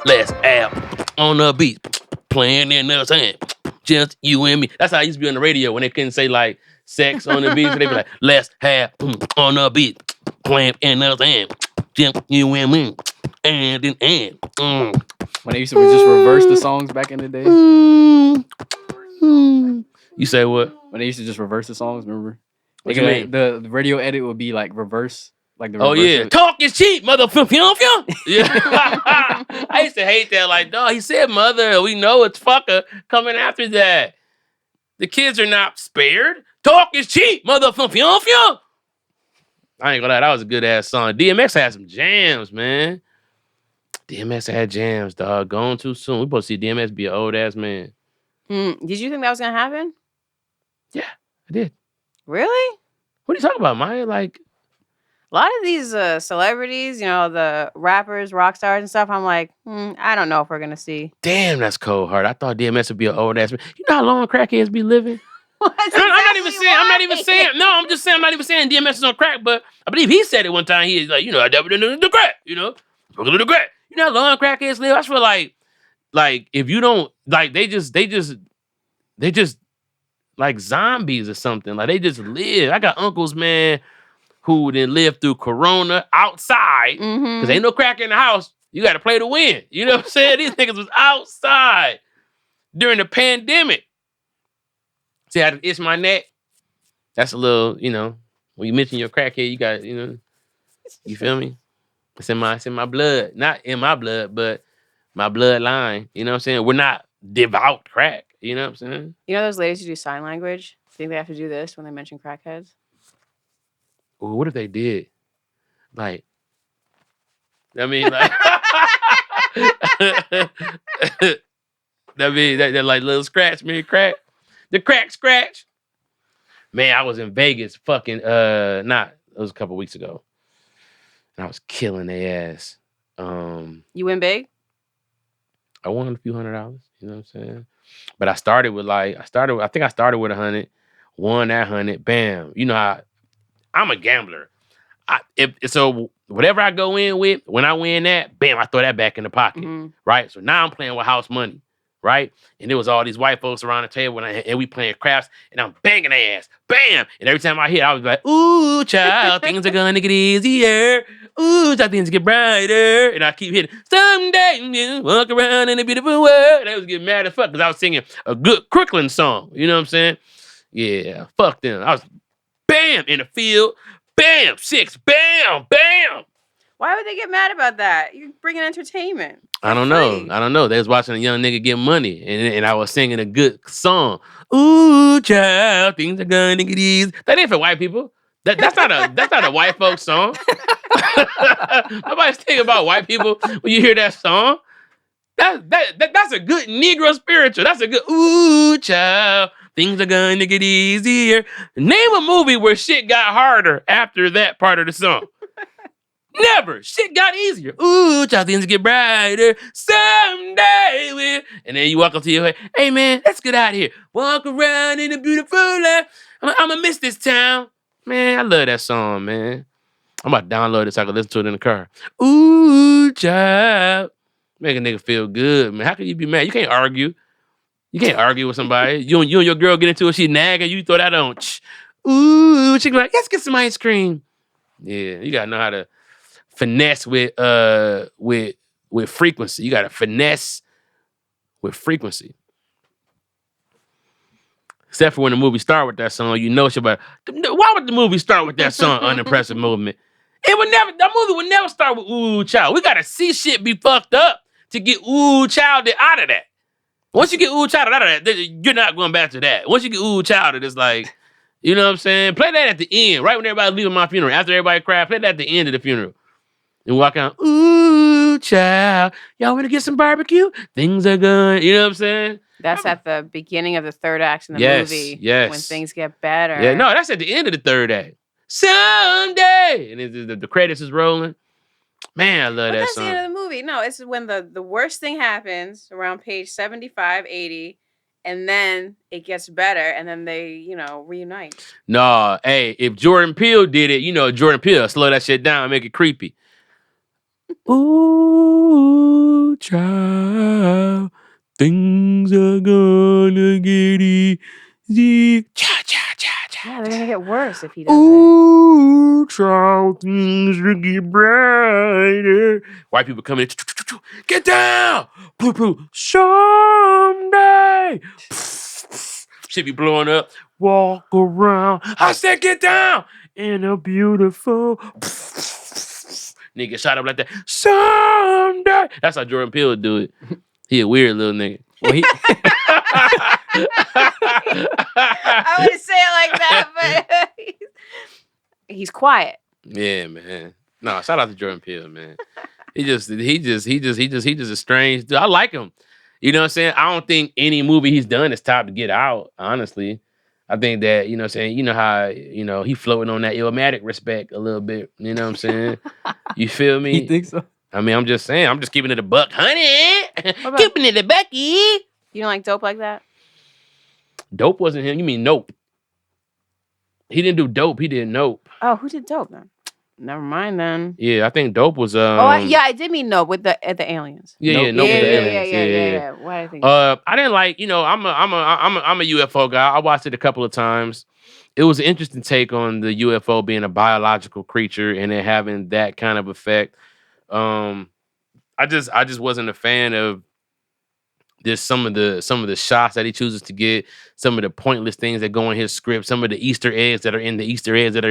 Let's have on the beat. Playing in the sand. Just you and me. That's how I used to be on the radio when they couldn't say like sex on the beat. So they'd be like, let's have on the beat. Playing in the sand. Just you and me. And. When they used to just reverse the songs back in the day. You say what? When they used to just reverse the songs, remember? What you mean? The radio edit would be like reverse. Like the reverse. Oh yeah, talk is cheap, motherfucker. Yeah, I used to hate that. Like, dog, he said mother. We know it's fucker coming after that. The kids are not spared. Talk is cheap, motherfucker. I ain't gonna lie, that was a good ass song. DMX had some jams, man. DMX had jams, dog. Gone too soon. We supposed to see DMX be an old ass man. Did you think that was gonna happen? Yeah, I did. Really? What are you talking about, Maya? Like, a lot of these celebrities, the rappers, rock stars and stuff, I'm like, I don't know if we're going to see. Damn, that's cold heart. I thought DMX would be an old ass man. You know how long crackheads be living? I'm not even saying. No, I'm just saying. I'm not even saying DMX is on crack, but I believe he said it one time. He's like, I never did the crack. Smoking the crack. You know how long crackheads live? I feel like if you don't like, they just like zombies or something. Like they just live. I got uncles, man, who then lived through Corona outside because ain't no crack in the house. You got to play to win. You know what I'm saying? These niggas was outside during the pandemic. See, I had to itch my neck. That's a little, when you mention your crackhead, you got, you feel me? It's in my blood. Not in my blood, but my bloodline. You know what I'm saying? We're not devout crack. You know what I'm saying? You know those ladies who do sign language? Think they have to do this when they mention crackheads? Well, what if they did? Like, I mean, like, that like little scratch, me crack. The crack scratch. Man, I was in Vegas fucking, it was a couple weeks ago. And I was killing their ass. You win big? I won a few $100, you know what I'm saying? But I started with I think I started with 100, won that 100, bam. You know, I'm a gambler. So whatever I go in with, when I win that, bam, I throw that back in the pocket, right? So now I'm playing with house money, right? And there was all these white folks around the table, and we playing craps, and I'm banging their ass, bam! And every time I hit, I was like, ooh, child, things are gonna get easier. Ooh, child, things get brighter. And I keep hitting, someday, walk around in a beautiful world. And they was getting mad as fuck, because I was singing a good Crooklyn song, you know what I'm saying? Yeah, fuck them. I was, bam, in the field, bam, 6, bam, bam. Why would they get mad about that? You're bringing entertainment. I don't know. They was watching a young nigga get money, and I was singing a good song. Ooh, child, things are gonna get easy. That ain't for white people. That's not a white folks song. Nobody's thinking about white people when you hear that song. That's a good Negro spiritual. That's a good ooh, child. Things are gonna get easier. Name a movie where shit got harder after that part of the song. Never. Shit got easier. Ooh, child, things get brighter. Someday and then you walk up to your head. Hey, man, let's get out of here. Walk around in a beautiful life. I'm going to miss this town. Man, I love that song, man. I'm about to download it so I can listen to it in the car. Ooh, child. Make a nigga feel good, man. How can you be mad? You can't argue. You can't argue with somebody. You and your girl get into it, she nagging, you throw that on. Ooh, she be like, let's get some ice cream. Yeah, you got to know how to finesse with frequency. You got to finesse with frequency. Except for when the movie start with that song, you know shit about. Why would the movie start with that song, Unimpressive Movement? That movie would never start with Ooh Child. We got to see shit be fucked up to get Ooh Child out of that. Once you get Ooh Child out of that, you're not going back to that. Once you get Ooh Child, it's like, you know what I'm saying? Play that at the end, right when everybody leaving my funeral. After everybody cried, play that at the end of the funeral. And walk out, ooh, child, y'all want to get some barbecue? Things are good. You know what I'm saying? That's at the beginning of the third act in the movie. Yes. When things get better. Yeah, no, that's at the end of the third act. Someday. And the credits is rolling. Man, I love that that's song. That's the end of the movie. No, it's when the worst thing happens around page 75, 80. And then it gets better, and then they, reunite. No, hey, if Jordan Peele did it, Jordan Peele slow that shit down and make it creepy. Ooh, child, things are gonna get easy. Cha cha cha cha. Yeah, they're gonna get worse if he does it. Ooh, child, things will get brighter. White people coming in. Get down. Poo poo. Someday. Shit be blowing up. Walk around. I said get down. In a beautiful. Nigga shot up like that. Someday. That's how Jordan Peele would do it. He a weird little nigga. Well, he I wouldn't say it like that, but he's quiet. Yeah, man. No, shout out to Jordan Peele, man. He just a strange dude. I like him. You know what I'm saying? I don't think any movie he's done is top to Get Out, honestly. I think that, you know what I'm saying, you know how, you know, he floating on that Illmatic respect a little bit. You know what I'm saying? You feel me? you think so? I mean, I'm just saying, I'm just keeping it a buck, honey. about- Keeping it a bucky. You don't like dope like that? Dope wasn't him. You mean Nope? He didn't do Dope. He did Nope. Oh, who did dope then? Never mind then. Yeah, I think Dope was. I did mean Nope with the aliens. Yeah, Nope. Nope with the yeah, aliens. yeah. Why did I think? I didn't like. You know, I'm a UFO guy. I watched it a couple of times. It was an interesting take on the UFO being a biological creature and it having that kind of effect. I just wasn't a fan of this. Some of the shots that he chooses to get, some of the pointless things that go in his script, some of the Easter eggs that are in the Easter eggs that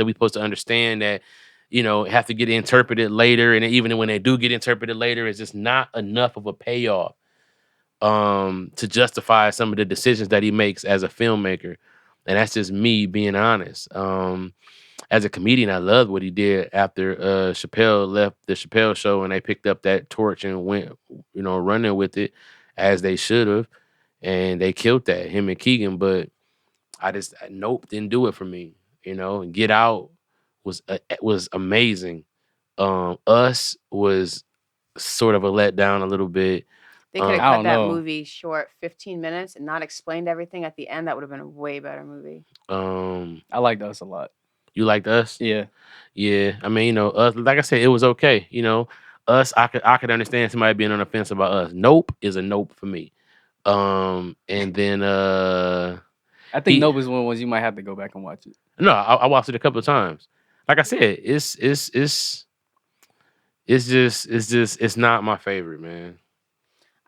we're supposed to understand that, you know, have to get interpreted later. And even when they do get interpreted later, it's just not enough of a payoff to justify some of the decisions that he makes as a filmmaker. And that's just me being honest. As a comedian, I loved what he did after Chappelle left the Chappelle show and they picked up that torch and went, you know, running with it as they should have. And they killed that, him and Keegan. But Nope didn't do it for me. You know, and Get Out was amazing. Us was sort of a letdown a little bit. They could have I cut don't that know. movie short, 15 minutes, and not explained everything at the end. That would have been a way better movie. I liked Us a lot. You liked Us? Yeah. Yeah, I mean, you know, Us. Like I said, it was okay. You know, Us. I could understand somebody being on the fence about Us. Nope is a nope for me. And then I think Nope is one of the ones you might have to go back and watch it. No, I watched it a couple of times. Like I said, it's not my favorite, man.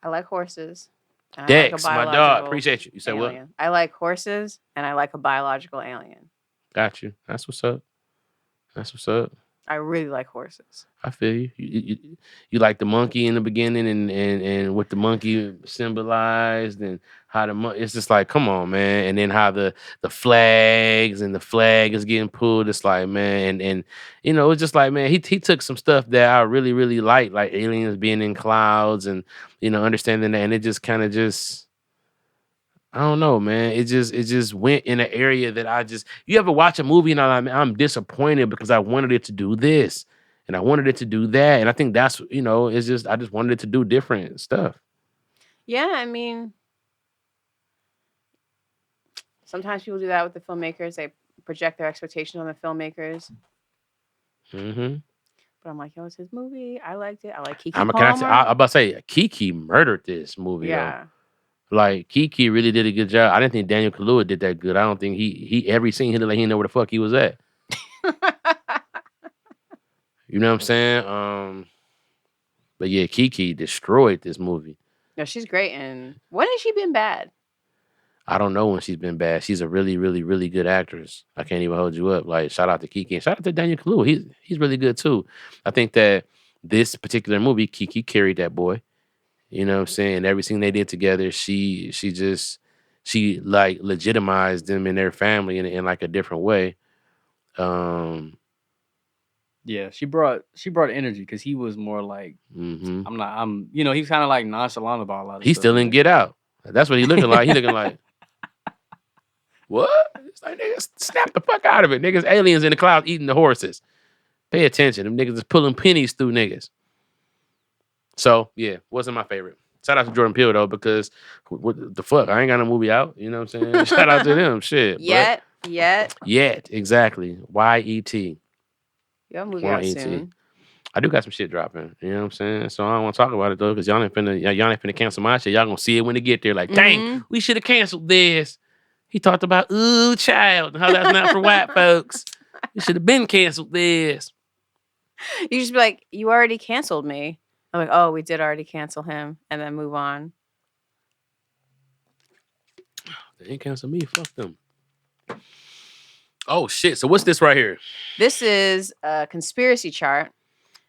I like horses. and I Dex, like a my dog, biological appreciate you. You said what? alien. I like horses, and I like a biological alien. Got you. That's what's up. That's what's up. I really like horses. I feel you. You like the monkey in the beginning and what the monkey symbolized and how it's just like, come on, man. And then how the flags and the flag is getting pulled. It's like, man, and you know, it's just like, man, he took some stuff that I really, really like aliens being in clouds and, you know, understanding that, and it just kind of just, I don't know, man. It just went in an area that you ever watch a movie and I'm disappointed because I wanted it to do this and I wanted it to do that. And I think that's, you know, I just wanted it to do different stuff. Yeah, I mean, sometimes people do that with the filmmakers. They project their expectations on the filmmakers. Mm-hmm. But I'm like, yo, it's his movie. I liked it. I like Keke I'm Palmer. about to say, Keke murdered this movie. Yeah. Though. Like, Keke really did a good job. I didn't think Daniel Kaluuya did that good. I don't think he every scene he looked like he didn't know where the fuck he was at. You know what I'm saying? But yeah, Keke destroyed this movie. No, she's great. And when has she been bad? I don't know when she's been bad. She's a really, really, really good actress. I can't even hold you up. Like, shout out to Keke and shout out to Daniel Kaluuya. He's really good too. I think that this particular movie, Keke carried that boy. You know what I'm saying? Everything they did together, she like legitimized them and their family in like a different way. Yeah, she brought energy because he was more like, mm-hmm. You know, he's kind of like nonchalant about a lot of He's stuff. still in Get Out. That's what he looking like. He looking like, what? It's like, niggas, snap the fuck out of it. Niggas, aliens in the clouds eating the horses. Pay attention. Them niggas is pulling pennies through niggas. So, yeah, wasn't my favorite. Shout out to Jordan Peele, though, because what the fuck? I ain't got no movie out. You know what I'm saying? Shout out to them. Shit. Yet. Exactly. YET. You have a movie out soon. I do got some shit dropping. You know what I'm saying? So I don't want to talk about it though, because y'all ain't finna cancel my shit. Y'all gonna see it when they get there. Like, dang, we should have canceled this. He talked about ooh child and how that's not for white folks. We should have been canceled this. You just be like, you already canceled me. I'm like, oh, we did already cancel him, and then move on. They ain't cancel me. Fuck them. Oh shit! So what's this right here? This is a conspiracy chart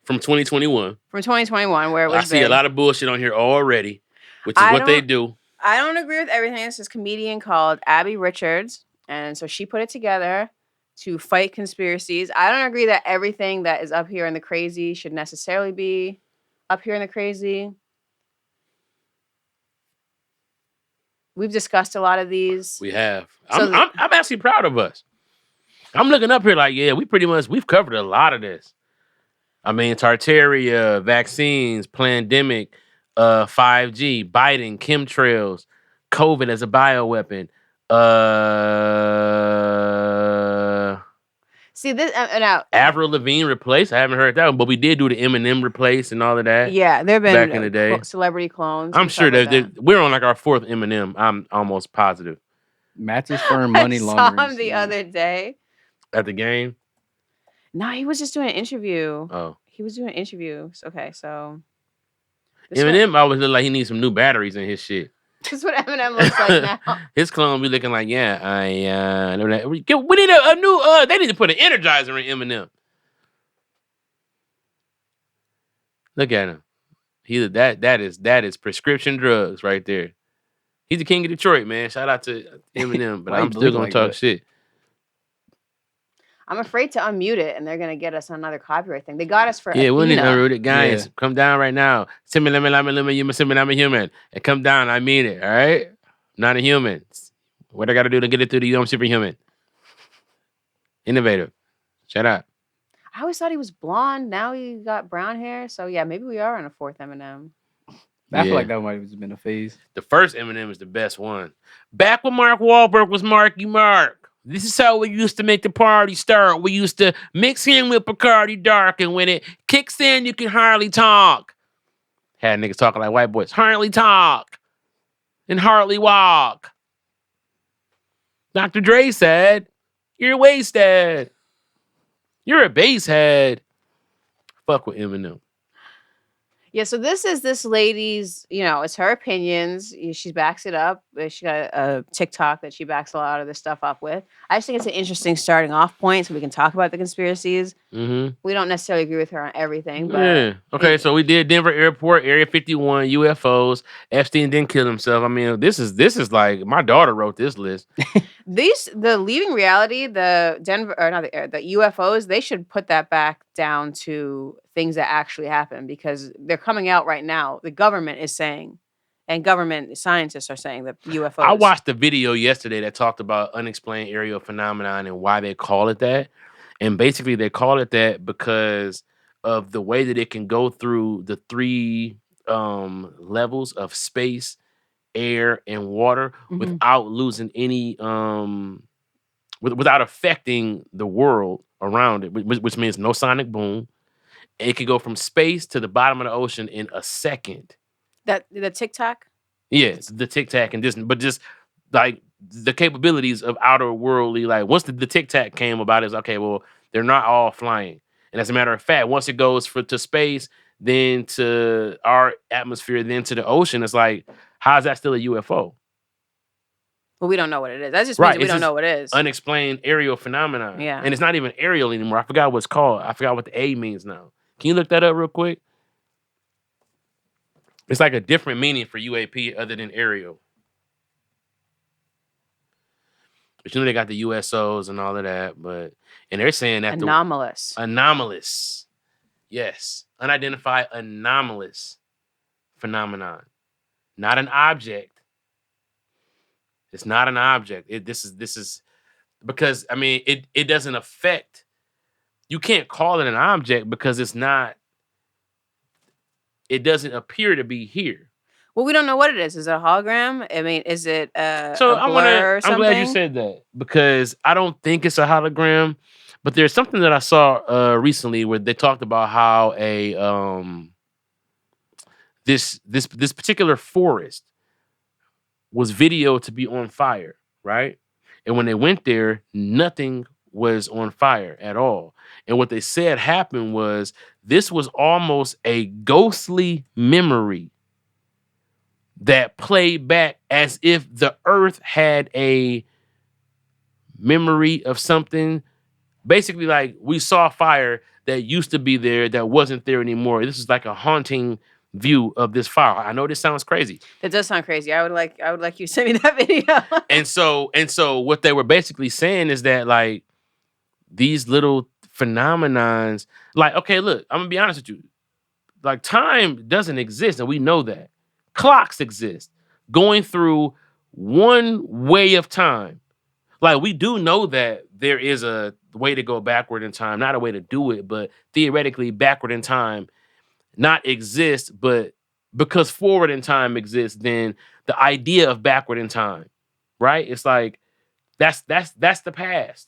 From 2021. from 2021 where it was I see a lot of bullshit on here already, which is what they do. I don't agree with everything. This is a comedian called Abby Richards, and so she put it together to fight conspiracies. I don't agree that everything that is up here in the crazy should necessarily be up here in the crazy. We've discussed a lot of these. We have. I'm actually proud of us. I'm looking up here like, yeah, we've covered a lot of this. I mean, Tartaria, vaccines, pandemic, 5G, Biden, chemtrails, COVID as a bioweapon. See this now. Avril Lavigne replaced. I haven't heard that one, but we did do the Eminem replace and all of that. Yeah, there have been back in the day. Celebrity clones. I'm sure that we're on like our fourth Eminem. I'm almost positive. Matches firm money laundering. I saw him the other day at the game. No, he was just doing an interview. Oh, he was doing interviews. Okay, so Eminem always look like he needs some new batteries in his shit. This is what Eminem looks like now. His clone be looking like, yeah, we need a new. They need to put an Energizer in Eminem. Look at him. That is prescription drugs right there. He's the king of Detroit, man. Shout out to Eminem, but I'm still gonna talk shit. I'm afraid to unmute it, and they're gonna get us another copyright thing. They got us for we need to unmute it, guys. Yeah. Come down right now. I'm a human, and come down. I mean it. All right, not a human. What I got to do to get it through the superhuman? Innovative. Shut up. I always thought he was blonde. Now he got brown hair. So yeah, maybe we are on a fourth Eminem. I feel like that might have been a phase. The first Eminem is the best one. Back when Mark Wahlberg was Marky Mark. This is how we used to make the party start. We used to mix him with Bacardi Dark, and when it kicks in, you can hardly talk. Had niggas talking like white boys. Hardly talk and hardly walk. Dr. Dre said, you're wasted. You're a basehead. Fuck with Eminem. Yeah, so this is this lady's, it's her opinions. She backs it up. She got a TikTok that she backs a lot of this stuff up with. I just think it's an interesting starting off point so we can talk about the conspiracies. Mm-hmm. We don't necessarily agree with her on everything. But yeah. Okay, so we did Denver Airport, Area 51, UFOs. Epstein didn't kill himself. I mean, this is like, my daughter wrote this list. The Leaving Reality, the UFOs, they should put that back down to things that actually happen because they're coming out right now. The government is saying, and government scientists are saying that UFOs. I watched a video yesterday that talked about unexplained aerial phenomenon and why they call it that. And basically they call it that because of the way that it can go through the three levels of space, air, and water without losing any, without affecting the world around it, which means no sonic boom. It could go from space to the bottom of the ocean in a second. That the TikTok? Yes, the TikTok and this, but just like the capabilities of outer worldly, like once the TikTok came about, it's okay, well, they're not all flying. And as a matter of fact, once it goes to space, then to our atmosphere, then to the ocean, it's like, how is that still a UFO? Well, we don't know what it is. That just means we don't know what it is. Unexplained aerial phenomenon. Yeah. And it's not even aerial anymore. I forgot what it's called. I forgot what the A means now. Can you look that up real quick? It's like a different meaning for UAP other than aerial. But they got the USOs and all of that. And they're saying that anomalous. Yes. Unidentified anomalous phenomenon. Not an object. It's not an object. This is because, I mean, it doesn't affect. You can't call it an object because it's not. It doesn't appear to be here. Well, we don't know what it is. Is it a hologram? I mean, is it a blur or something? I'm glad you said that because I don't think it's a hologram, But there's something that I saw recently where they talked about how this particular forest was videoed to be on fire, right? And when they went there, nothing was on fire at all. And what they said happened was this was almost a ghostly memory that played back as if the earth had a memory of something. Basically, like we saw fire that used to be there that wasn't there anymore. This is like a haunting view of this fire. I know this sounds crazy. It does sound crazy. I would like you to send me that video. And so what they were basically saying is that like these little phenomenons, like, okay, look, I'm gonna be honest with you. Like time doesn't exist, and we know that. Clocks exist. Going through one way of time. Like we do know that there is a way to go backward in time, not a way to do it, but theoretically backward in time not exist, but because forward in time exists, then the idea of backward in time, right? It's like that's the past.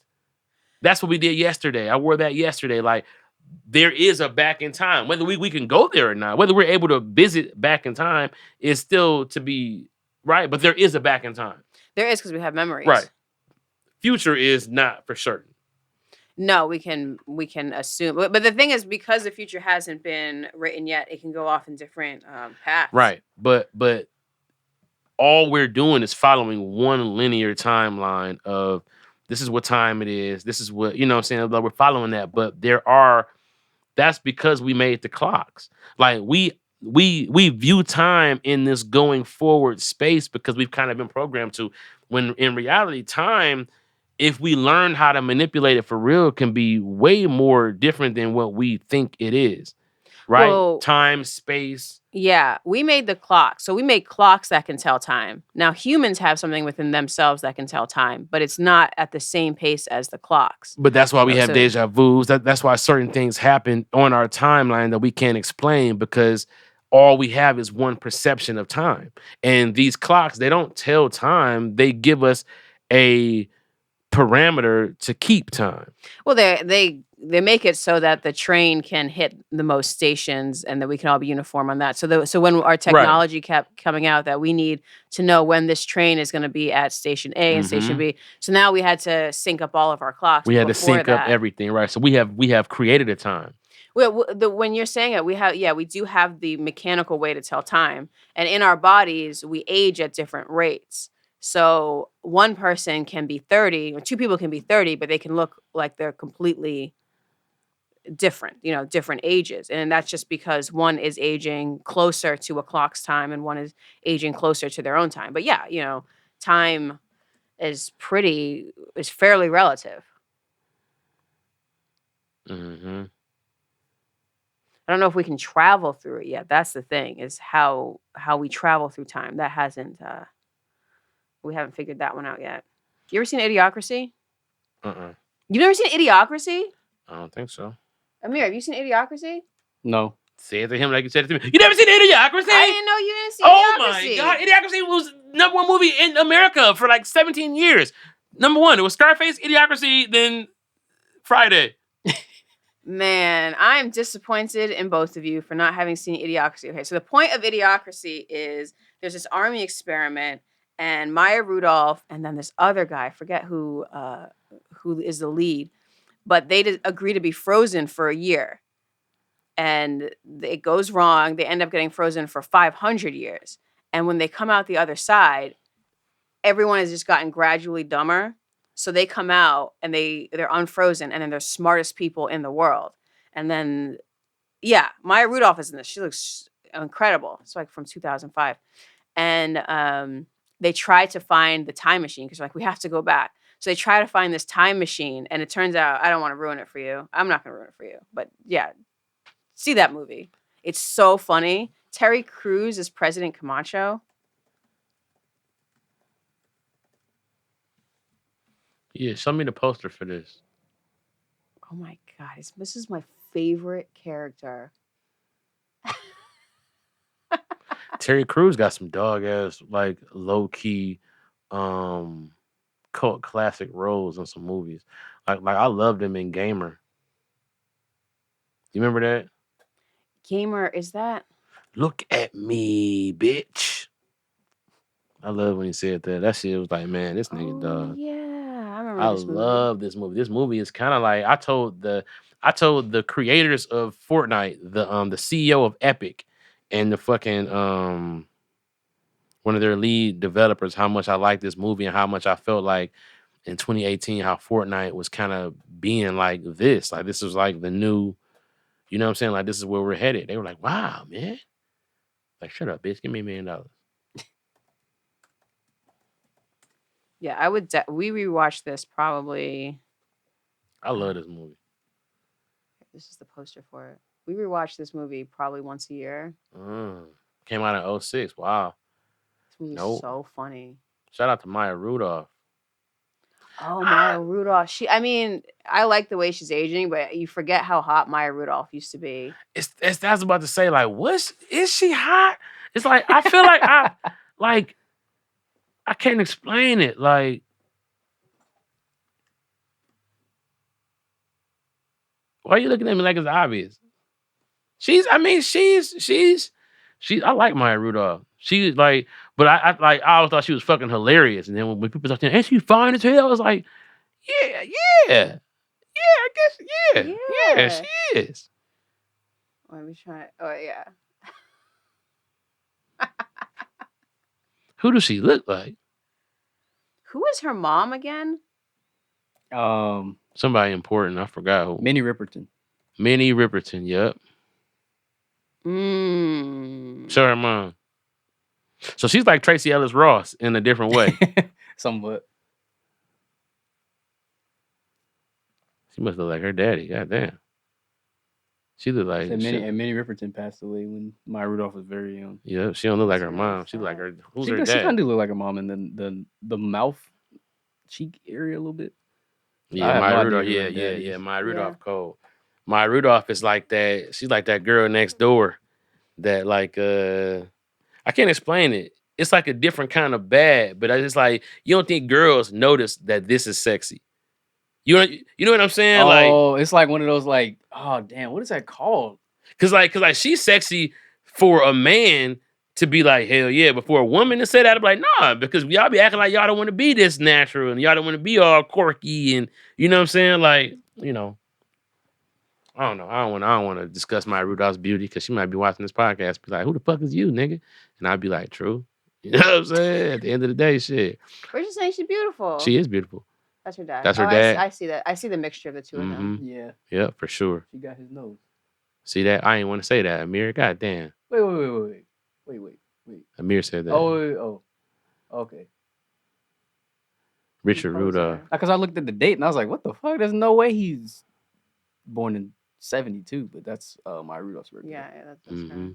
That's what we did yesterday. I wore that yesterday. Like there is a back in time. Whether we can go there or not, whether we're able to visit back in time is still to be right. But there is a back in time. There is because we have memories. Right. Future is not for certain. No, we can assume. But the thing is, because the future hasn't been written yet, it can go off in different paths. Right. But all we're doing is following one linear timeline of this is what time it is. This is what, you know what I'm saying? Like we're following that. But that's because we made the clocks. Like we view time in this going forward space because we've kind of been programmed to, when in reality, time, if we learn how to manipulate it for real, can be way more different than what we think it is. Right? Well, time, space. Yeah, we made the clock. So we make clocks that can tell time. Now humans have something within themselves that can tell time, but it's not at the same pace as the clocks. But that's why we have So deja vus. That's why certain things happen on our timeline that we can't explain because all we have is one perception of time. And these clocks, they don't tell time. They give us a parameter to keep time. well, they make it so that the train can hit the most stations and that we can all be uniform on that. So when our technology kept coming out that we need to know when this train is going to be at station A and station B. So now we had to sync up all of our clocks. We had to before sync up that. everything, right? So we have created a time. Well, when you're saying it, we do have the mechanical way to tell time, and in our bodies, we age at different rates. So one person can be 30, or two people can be 30, but they can look like they're completely different, different ages. And that's just because one is aging closer to a clock's time and one is aging closer to their own time. But yeah, time is fairly relative. Mm-hmm. I don't know if we can travel through it yet. That's the thing, is how we travel through time. That hasn't we haven't figured that one out yet. You ever seen Idiocracy? You've never seen Idiocracy? I don't think so. Amir, have you seen Idiocracy? No. Say it to him like you said it to me. You never seen Idiocracy? I didn't know you didn't see Oh Idiocracy. my God. Idiocracy was #1 movie in America for like 17 years. #1. It was Scarface, Idiocracy, then Friday. Man, I'm disappointed in both of you for not having seen Idiocracy. Okay, so the point of Idiocracy is there's this army experiment, and Maya Rudolph, and then this other guy, I forget who is the lead, but they agree to be frozen for a year. And it goes wrong. They end up getting frozen for 500 years. And when they come out the other side, everyone has just gotten gradually dumber. So they come out and they're unfrozen, and then they're smartest people in the world. And then, yeah, Maya Rudolph is in this. She looks incredible. It's like from 2005. And they try to find the time machine because we have to go back. So they try to find this time machine, and it turns out, I don't want to ruin it for you. I'm not going to ruin it for you. But yeah, see that movie. It's so funny. Terry Crews is President Camacho. Yeah, show me the poster for this. Oh my God, this is my favorite character. Terry Crews got some dog ass, like low key, cult classic roles in some movies. Like I loved him in Gamer. You remember that? Gamer, is that? Look at me, bitch. I love when he said that. That shit was like, man, this nigga Oh dog. yeah, I remember I this movie. love this movie. This movie is kind of like I told the creators of Fortnite, the CEO of Epic, and the fucking one of their lead developers how much I like this movie and how much I felt like in 2018 how Fortnite was kind of being like this. Like this was like the new, you know what I'm saying? Like this is where we're headed. They were like, wow, man. Like, shut up, bitch. Give me $1 million. Yeah, I would. We rewatched this probably. I love this movie. This is the poster for it. We rewatched this movie probably once a year. Came out in 2006. Wow. This movie's Nope. so funny. Shout out to Maya Rudolph. Oh, Maya Rudolph. I mean, I like the way she's aging, but you forget how hot Maya Rudolph used to be. It's I was about to say, like, is she hot? It's like I feel like I can't explain it. Like, why are you looking at me like it's obvious? She's I like Maya Rudolph. She's like, but I always thought she was fucking hilarious. And then when people talk to her, ain't she fine as hell? I was like, yeah, I guess, yeah, she is. Let me try. Oh yeah. Who does she look like? Who is her mom again? Somebody important. I forgot who. Minnie Riperton. Minnie Riperton. Yep. Show her mom. So she's like Tracy Ellis Ross in a different way. Somewhat. She must look like her daddy. Goddamn. She look like Minnie Riperton passed away when Maya Rudolph was very young. Yeah, she don't look like her mom. She look like her. Who's her dad? She kind of do look like her mom, and then the mouth cheek area a little bit. Yeah, Maya Rudolph. Yeah. Maya Rudolph cold. Maya Rudolph is like that. She's like that girl next door. That like I can't explain it. It's like a different kind of bad, but it's like you don't think girls notice that this is sexy. You know what I'm saying? Oh, it's like one of those like, oh damn, what is that called? Cause she's sexy for a man to be like, hell yeah, but for a woman to say that, I'm like, nah, because y'all be acting like y'all don't want to be this natural and y'all don't want to be all quirky and you know what I'm saying? Like, you know, I don't know. I don't want to discuss Maya Rudolph's beauty because she might be watching this podcast. Be like, who the fuck is you, nigga? And I'd be like, true. You know what I'm saying? At the end of the day, shit. We're just saying she's beautiful. She is beautiful. That's her dad. That's her dad. I see that. I see the mixture of the two of them. Yeah. Yeah, for sure. She got his nose. See that? I ain't want to say that, Amir. God damn. Wait. Amir said that. Oh. Okay. Richard Rudolph. Because I looked at the date and I was like, what the fuck? There's no way he's born in 72, but that's Maya Rudolph's birthday. Yeah, that's her.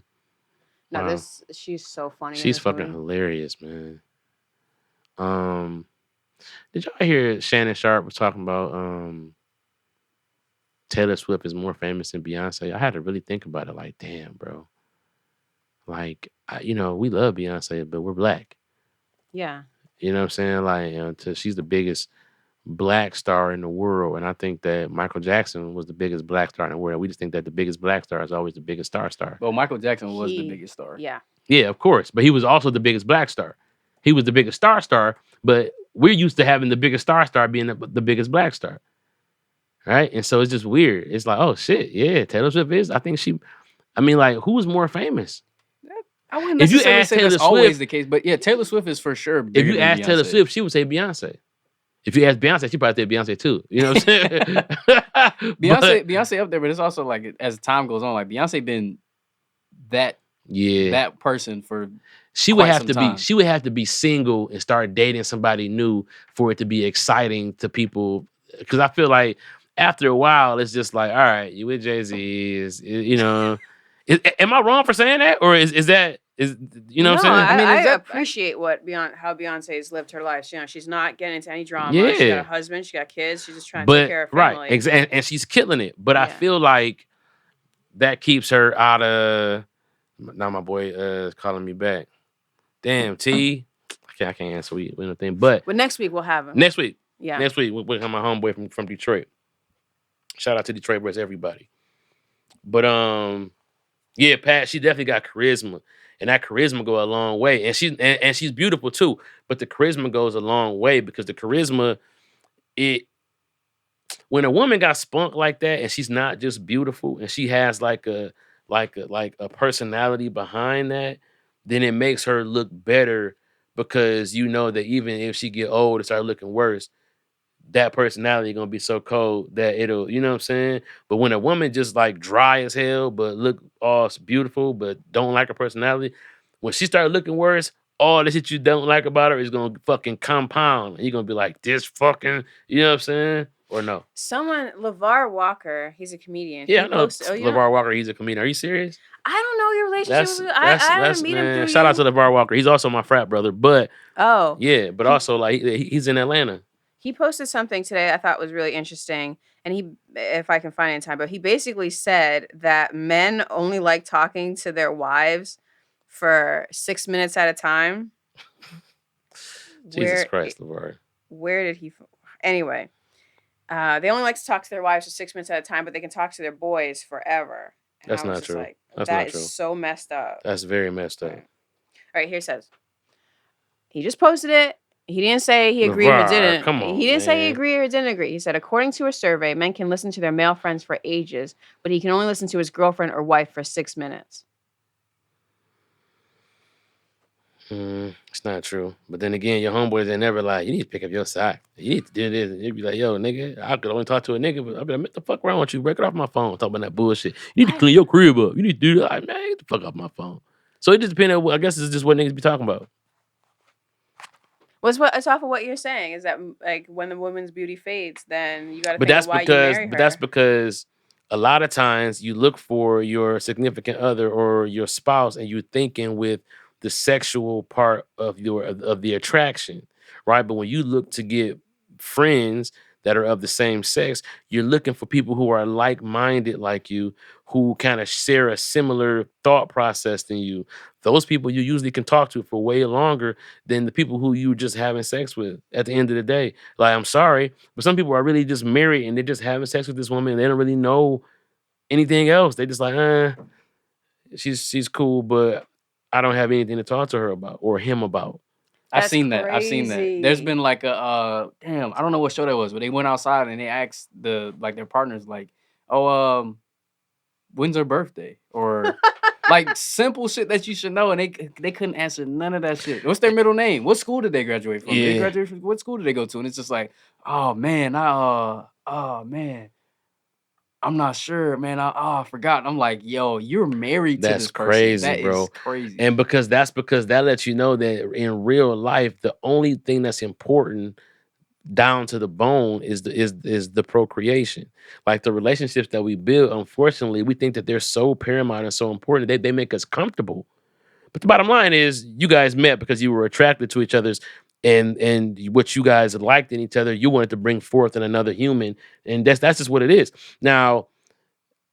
No, she's so funny. She's fucking hilarious, man. Did y'all hear Shannon Sharp was talking about Taylor Swift is more famous than Beyonce? I had to really think about it. Like, damn, bro. Like, we love Beyonce, but we're black. Yeah. You know what I'm saying? Like, she's the biggest black star in the world, and I think that Michael Jackson was the biggest black star in the world. We just think that the biggest black star is always the biggest star. Well, Michael Jackson was the biggest star. Yeah. Yeah, of course, but he was also the biggest black star. He was the biggest star, but we're used to having the biggest star being the biggest black star, right? And so it's just weird. It's like, oh shit, yeah, Taylor Swift is. I think who's more famous? I wouldn't necessarily say that's always the case, but yeah, Taylor Swift is for sure bigger if you ask Taylor Swift, she would say Beyonce. If you ask Beyonce, she probably say Beyonce too. You know what I'm saying? Beyonce up there, but it's also like as time goes on, like Beyonce been that person for she would have to be single and start dating somebody new for it to be exciting to people. Because I feel like after a while, it's just like, all right, you with Jay-Z am I wrong for saying that, or is that you know what I'm saying? I appreciate how Beyonce's lived her life. She's not getting into any drama. Yeah. She got a husband. She got kids. She's just trying to take care of family. Right, and she's killing it. But I feel like that keeps her out of. Now my boy is calling me back. Damn, T. I can't answer we anything. But next week we'll have him. Next week. Yeah. Next week, we're my homeboy from Detroit. Shout out to Detroit boys, everybody. But yeah, Pat, she definitely got charisma, and that charisma go a long way. And she's beautiful too. But the charisma goes a long way because the charisma, it when a woman got spunk like that, and she's not just beautiful, and she has like a personality behind that, then it makes her look better because you know that even if she get old and start looking worse, that personality gonna be so cold that it'll, you know what I'm saying? But when a woman just like dry as hell, but look all beautiful, but don't like her personality, when she start looking worse, all the shit you don't like about her is gonna fucking compound. And you're gonna be like, this fucking, you know what I'm saying? Or no? Someone, LeVar Walker, he's a comedian. Yeah, He I know posted, oh, you know, LeVar Walker, he's a comedian. Are you serious? I don't know your relationship with I didn't meet him Man. through Shout out you. to LeVar Walker. He's also my frat brother, but Oh, yeah, but He- also like he's in Atlanta. he posted something today I thought was really interesting. And he, if I can find it in time, but he basically said that men only like talking to their wives for 6 minutes at a time. Jesus Christ, LeVar. Where did he? Anyway, they only like to talk to their wives for 6 minutes at a time, but they can talk to their boys forever. And That's I was not just true. like, That's that not is true. so messed up. That's very messed up. All right, here it says. He just posted it. He didn't say he agreed or LeVar, didn't. come on, He didn't say he man. agreed or didn't agree. He said, according to a survey, men can listen to their male friends for ages, but he can only listen to his girlfriend or wife for 6 minutes. It's not true. But then again, your homeboys, they never like, you need to pick up your side. You need to do this. And you'd be like, yo, nigga, I could only talk to a nigga, but I'd be like, what the fuck wrong with you? Break it off my phone. Talk about that bullshit. You need to clean your crib up. You need to do that. Like, man, get the fuck off my phone. So it just depends on, I guess it's just what niggas be talking about. Well, it's off of what you're saying is that like when the woman's beauty fades, then you got to But think that's of why you because, marry her. but that's because a lot of times you look for your significant other or your spouse and you're thinking with the sexual part of the attraction, right? But when you look to get friends that are of the same sex, you're looking for people who are like-minded like you, who kind of share a similar thought process than you. Those people you usually can talk to for way longer than the people who you were just having sex with at the end of the day. Like, I'm sorry, but some people are really just married and they're just having sex with this woman and they don't really know anything else. They just like, she's cool, but I don't have anything to talk to her about or him about. I've That's seen that. I've seen that. There's crazy. been like a damn, I don't know what show that was, but they went outside and they asked their partners like, "Oh, when's her birthday?" Or like simple shit that you should know, and they couldn't answer none of that shit. What's their middle name? What school did they graduate from? They Yeah. graduated from what school did they go to? And it's just like, oh man, I'm not sure, man. I forgot. I'm like, yo, you're married to That's this person. crazy, That bro. is crazy. And because that lets you know that in real life, the only thing that's important down to the bone is the procreation. Like the relationships that we build, unfortunately, we think that they're so paramount and so important. They make us comfortable. But the bottom line is you guys met because you were attracted to each other's and what you guys liked in each other, you wanted to bring forth in another human. And that's just what it is. Now,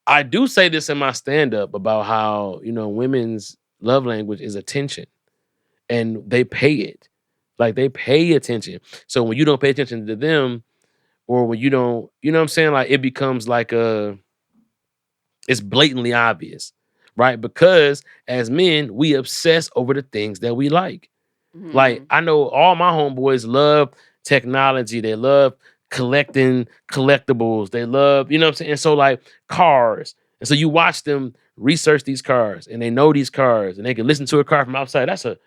I do say this in my stand-up about how, women's love language is attention. And they pay it. Like they pay attention. So when you don't pay attention to them, or when you don't, you know what I'm saying? Like it becomes like it's blatantly obvious, right? Because as men, we obsess over the things that we like. Like I know all my homeboys love technology. They love collecting collectibles. They love, you know what I'm saying? And so like cars. And so you watch them research these cars and they know these cars and they can listen to a car from outside. That's a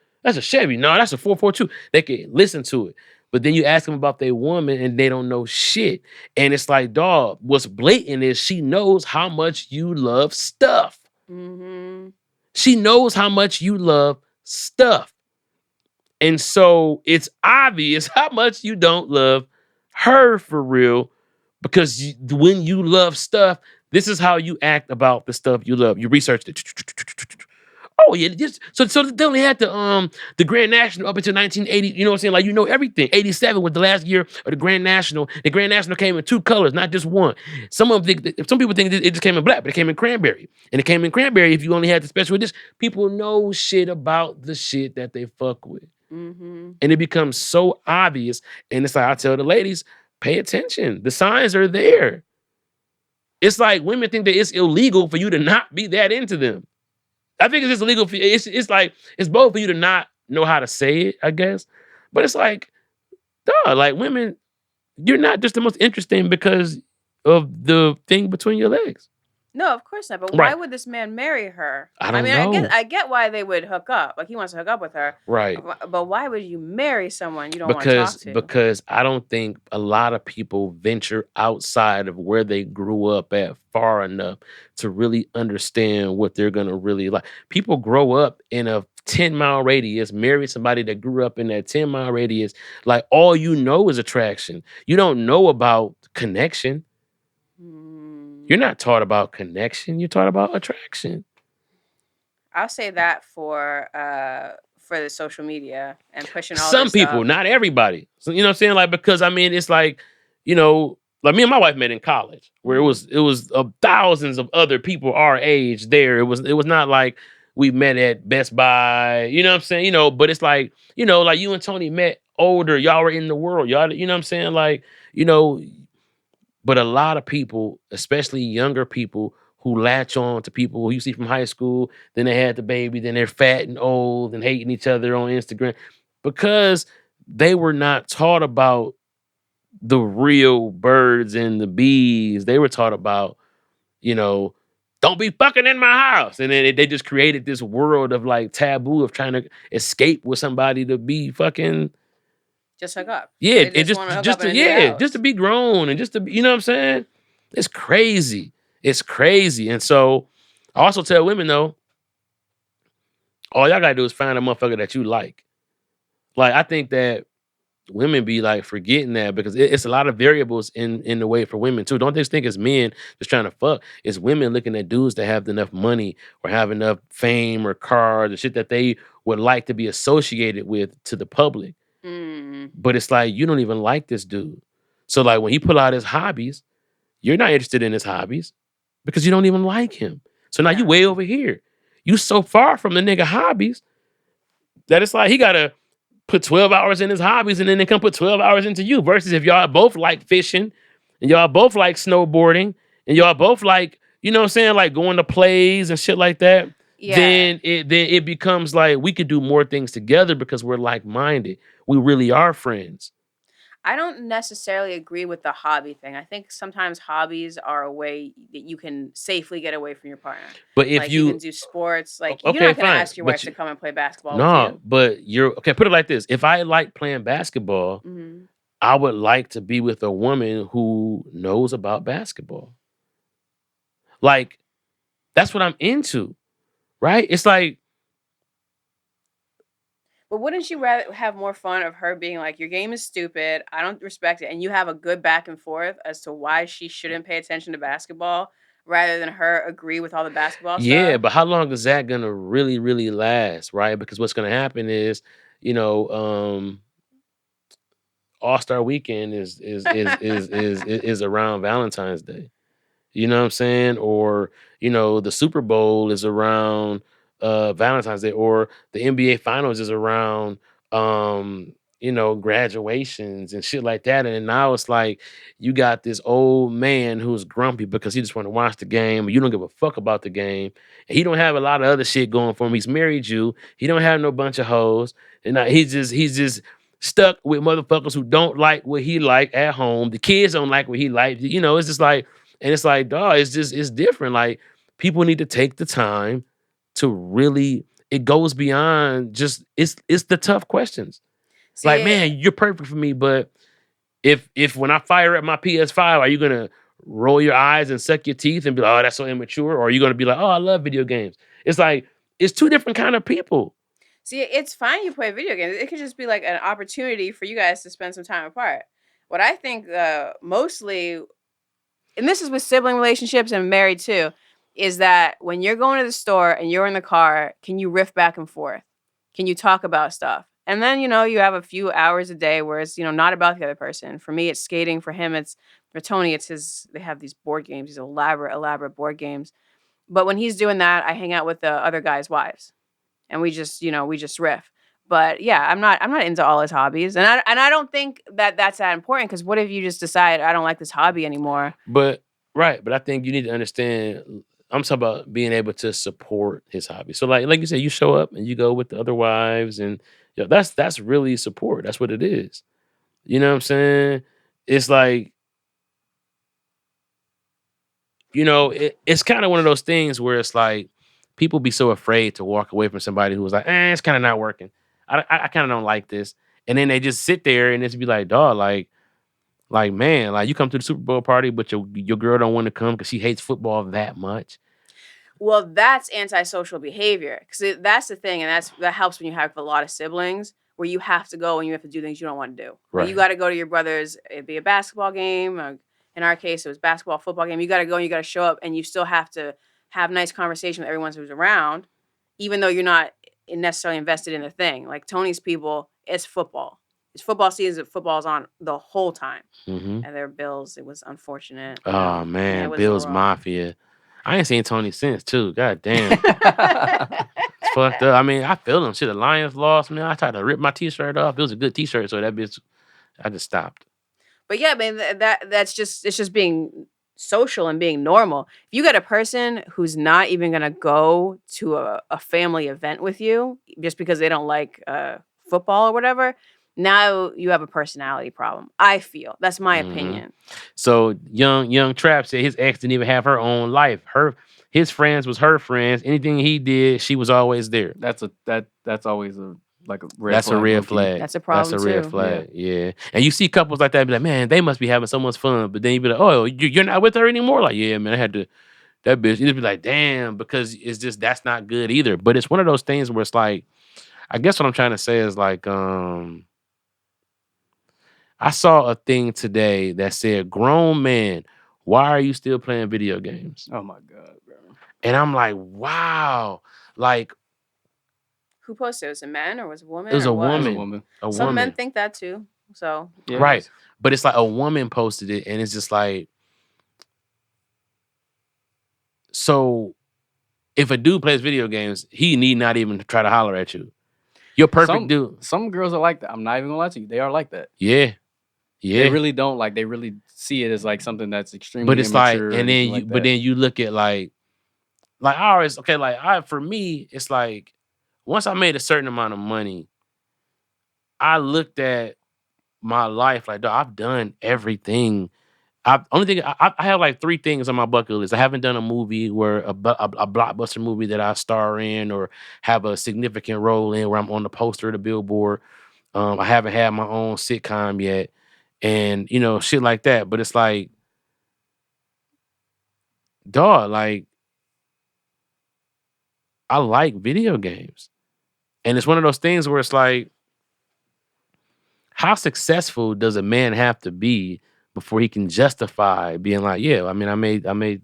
Chevy. No, that's a 442. They can listen to it. But then you ask them about their woman and they don't know shit. And it's like, dog, what's blatant is she knows how much you love stuff. She knows how much you love stuff. And so it's obvious how much you don't love her for real, because when you love stuff, this is how you act about the stuff you love. You researched it. Oh yeah, so they only had the Grand National up until 1980. You know what I'm saying? Like everything. 87 was the last year of the Grand National. The Grand National came in 2 colors, not just one. Some people think it just came in black, but it came in cranberry. And it came in cranberry if you only had the special edition. People know shit about the shit that they fuck with. Mm-hmm. And it becomes so obvious. And it's like, I tell the ladies, pay attention. The signs are there. It's like women think that it's illegal for you to not be that into them. I think it's just illegal for it's like it's both for you to not know how to say it, I guess. But it's like, duh, like women, you're not just the most interesting because of the thing between your legs. No, of course not. But why Right. would this man marry her? I don't mean, know. I get why they would hook up. Like he wants to hook up with her. Right. But why would you marry someone you don't want to talk to? Because I don't think a lot of people venture outside of where they grew up at far enough to really understand what they're gonna really like. People grow up in a 10-mile radius, marry somebody that grew up in that 10-mile radius. Like all you know is attraction. You don't know about connection. You're not taught about connection. You're taught about attraction. I'll say that for the social media and pushing all Some this people, stuff. not everybody. So, you know what I'm saying? Like, because I mean, it's like, you know, like me and my wife met in college, where it was thousands of other people our age there. It was not like we met at Best Buy. You know what I'm saying? You know, but it's like, you know, like you and Tony met older. Y'all were in the world. Y'all, you know what I'm saying? Like, you know, but a lot of people, especially younger people, who latch on to people who you see from high school, then they had the baby, then they're fat and old and hating each other on Instagram because they were not taught about the real birds and the bees. They were taught about, you know, don't be fucking in my house. And then they just created this world of like taboo of trying to escape with somebody to be fucking. Just hook up. Yeah, They just want to hook up in a new house. just to be grown and just to be, you know what I'm saying? It's crazy. It's crazy. And so I also tell women though, all y'all gotta do is find a motherfucker that you like. Like I think that women be like forgetting that because it's a lot of variables in the way for women too. Don't just think it's men just trying to fuck. It's women looking at dudes that have enough money or have enough fame or cars or shit that they would like to be associated with to the public. But it's like you don't even like this dude. So like when he pull out his hobbies, you're not interested in his hobbies because you don't even like him. So now you way over here. You so far from the nigga hobbies that it's like he gotta put 12 hours in his hobbies and then they come put 12 hours into you. Versus if y'all both like fishing and y'all both like snowboarding and y'all both like, you know what I'm saying, like going to plays and shit like that. Yeah. Then it becomes like we could do more things together because we're like-minded. We really are friends. I don't necessarily agree with the hobby thing. I think sometimes hobbies are a way that you can safely get away from your partner. But if like you can do sports, like okay, you're not going to fine, ask your but wife to come and play basketball no, with you. but you're okay. Put it like this: if I like playing basketball, I would like to be with a woman who knows about basketball. Like that's what I'm into, right? It's like. But wouldn't you rather have more fun of her being like, your game is stupid, I don't respect it, and you have a good back and forth as to why she shouldn't pay attention to basketball rather than her agree with all the basketball stuff? Yeah, but how long is that gonna really, really last, right? Because what's gonna happen is, you know, All-Star Weekend is around Valentine's Day. You know what I'm saying? Or, you know, the Super Bowl is around Valentine's Day, or the NBA Finals is around you know, graduations and shit like that. And now it's like you got this old man who's grumpy because he just want to watch the game, but you don't give a fuck about the game. And he don't have a lot of other shit going for him. He's married you. He don't have no bunch of hoes. And he's just stuck with motherfuckers who don't like what he like at home. The kids don't like what he like. You know, it's just like, and it's like, dog, it's different. Like people need to take the time to really, it goes beyond just, it's the tough questions. See, like, man, you're perfect for me, but if when I fire up my PS5, are you gonna roll your eyes and suck your teeth and be like, oh, that's so immature? Or are you gonna be like, oh, I love video games? It's like, it's two different kind of people. See, it's fine you play video games. It could just be like an opportunity for you guys to spend some time apart. What I think mostly, and this is with sibling relationships and married too, is that when you're going to the store and you're in the car, can you riff back and forth? Can you talk about stuff? And then, you know, you have a few hours a day where it's, you know, not about the other person. For me, it's skating. For him, for Tony, they have these board games, these elaborate board games. But when he's doing that, I hang out with the other guys' wives and we just riff. But yeah, I'm not into all his hobbies, and I don't think that that's that important. Because what if you just decide I don't like this hobby anymore? But right, but I think you need to understand. I'm talking about being able to support his hobby. So like you said, you show up and you go with the other wives, and that's really support. That's what it is. You know what I'm saying? It's like, it's kind of one of those things where it's like people be so afraid to walk away from somebody who was like, it's kind of not working. I kind of don't like this, and then they just sit there and it's be like, dog, like man, like you come to the Super Bowl party, but your girl don't want to come because she hates football that much. Well, that's antisocial behavior because that's the thing, and that helps when you have a lot of siblings where you have to go and you have to do things you don't want to do. Right. You got to go to your brother's. It'd be a basketball game. Or in our case, it was basketball, football game. You got to go and you got to show up, and you still have to have nice conversation with everyone who's around, even though you're not necessarily invested in the thing. Like Tony's people, it's football. It's football season. Football's on the whole time, and their Bills. It was unfortunate. Oh man, Bills Mafia. I ain't seen Tony since too. God damn. It's fucked up. I mean, I feel him. Shit, the Lions lost, man. I tried to rip my t-shirt off. It was a good t-shirt, so that bitch, I just stopped. But yeah, man, it's just being social and being normal. If you got a person who's not even gonna go to a family event with you just because they don't like football or whatever, now you have a personality problem. I feel that's my opinion. So young Trap said his ex didn't even have her own life. His friends was her friends. Anything he did, she was always there. That's always a red That's flag. A red flag. That's a problem. That's a red flag. Yeah. And you see couples like that be like, man, they must be having so much fun. But then you be like, oh, you're not with her anymore. Like, yeah, man, I had to. That bitch. You just be like, damn, because it's just that's not good either. But it's one of those things where it's like, I guess what I'm trying to say is like, I saw a thing today that said, grown man, why are you still playing video games? Oh my God, bro. And I'm like, wow. Like, who posted it? Was it a man or was it a woman? It was a what? woman. It was a woman. Some men think that too. So Yeah. Right. But it's like a woman posted it, and it's just like, so if a dude plays video games, he need not even try to holler at you. You're perfect dude. Some girls are like that. I'm not even gonna lie to you. They are like that. Yeah. Yeah. They really don't like. They really see it as like something that's extremely. But it's like, immature and then like but then you look at like I always for me, it's like once I made a certain amount of money, I looked at my life like, dog, I've done everything. I have like 3 things on my bucket list. I haven't done a movie where a blockbuster movie that I star in or have a significant role in where I'm on the poster of the billboard. I haven't had my own sitcom yet, and shit like that. But it's like, dog, like I like video games, and it's one of those things where it's like, how successful does a man have to be before he can justify being like, yeah, I mean, I made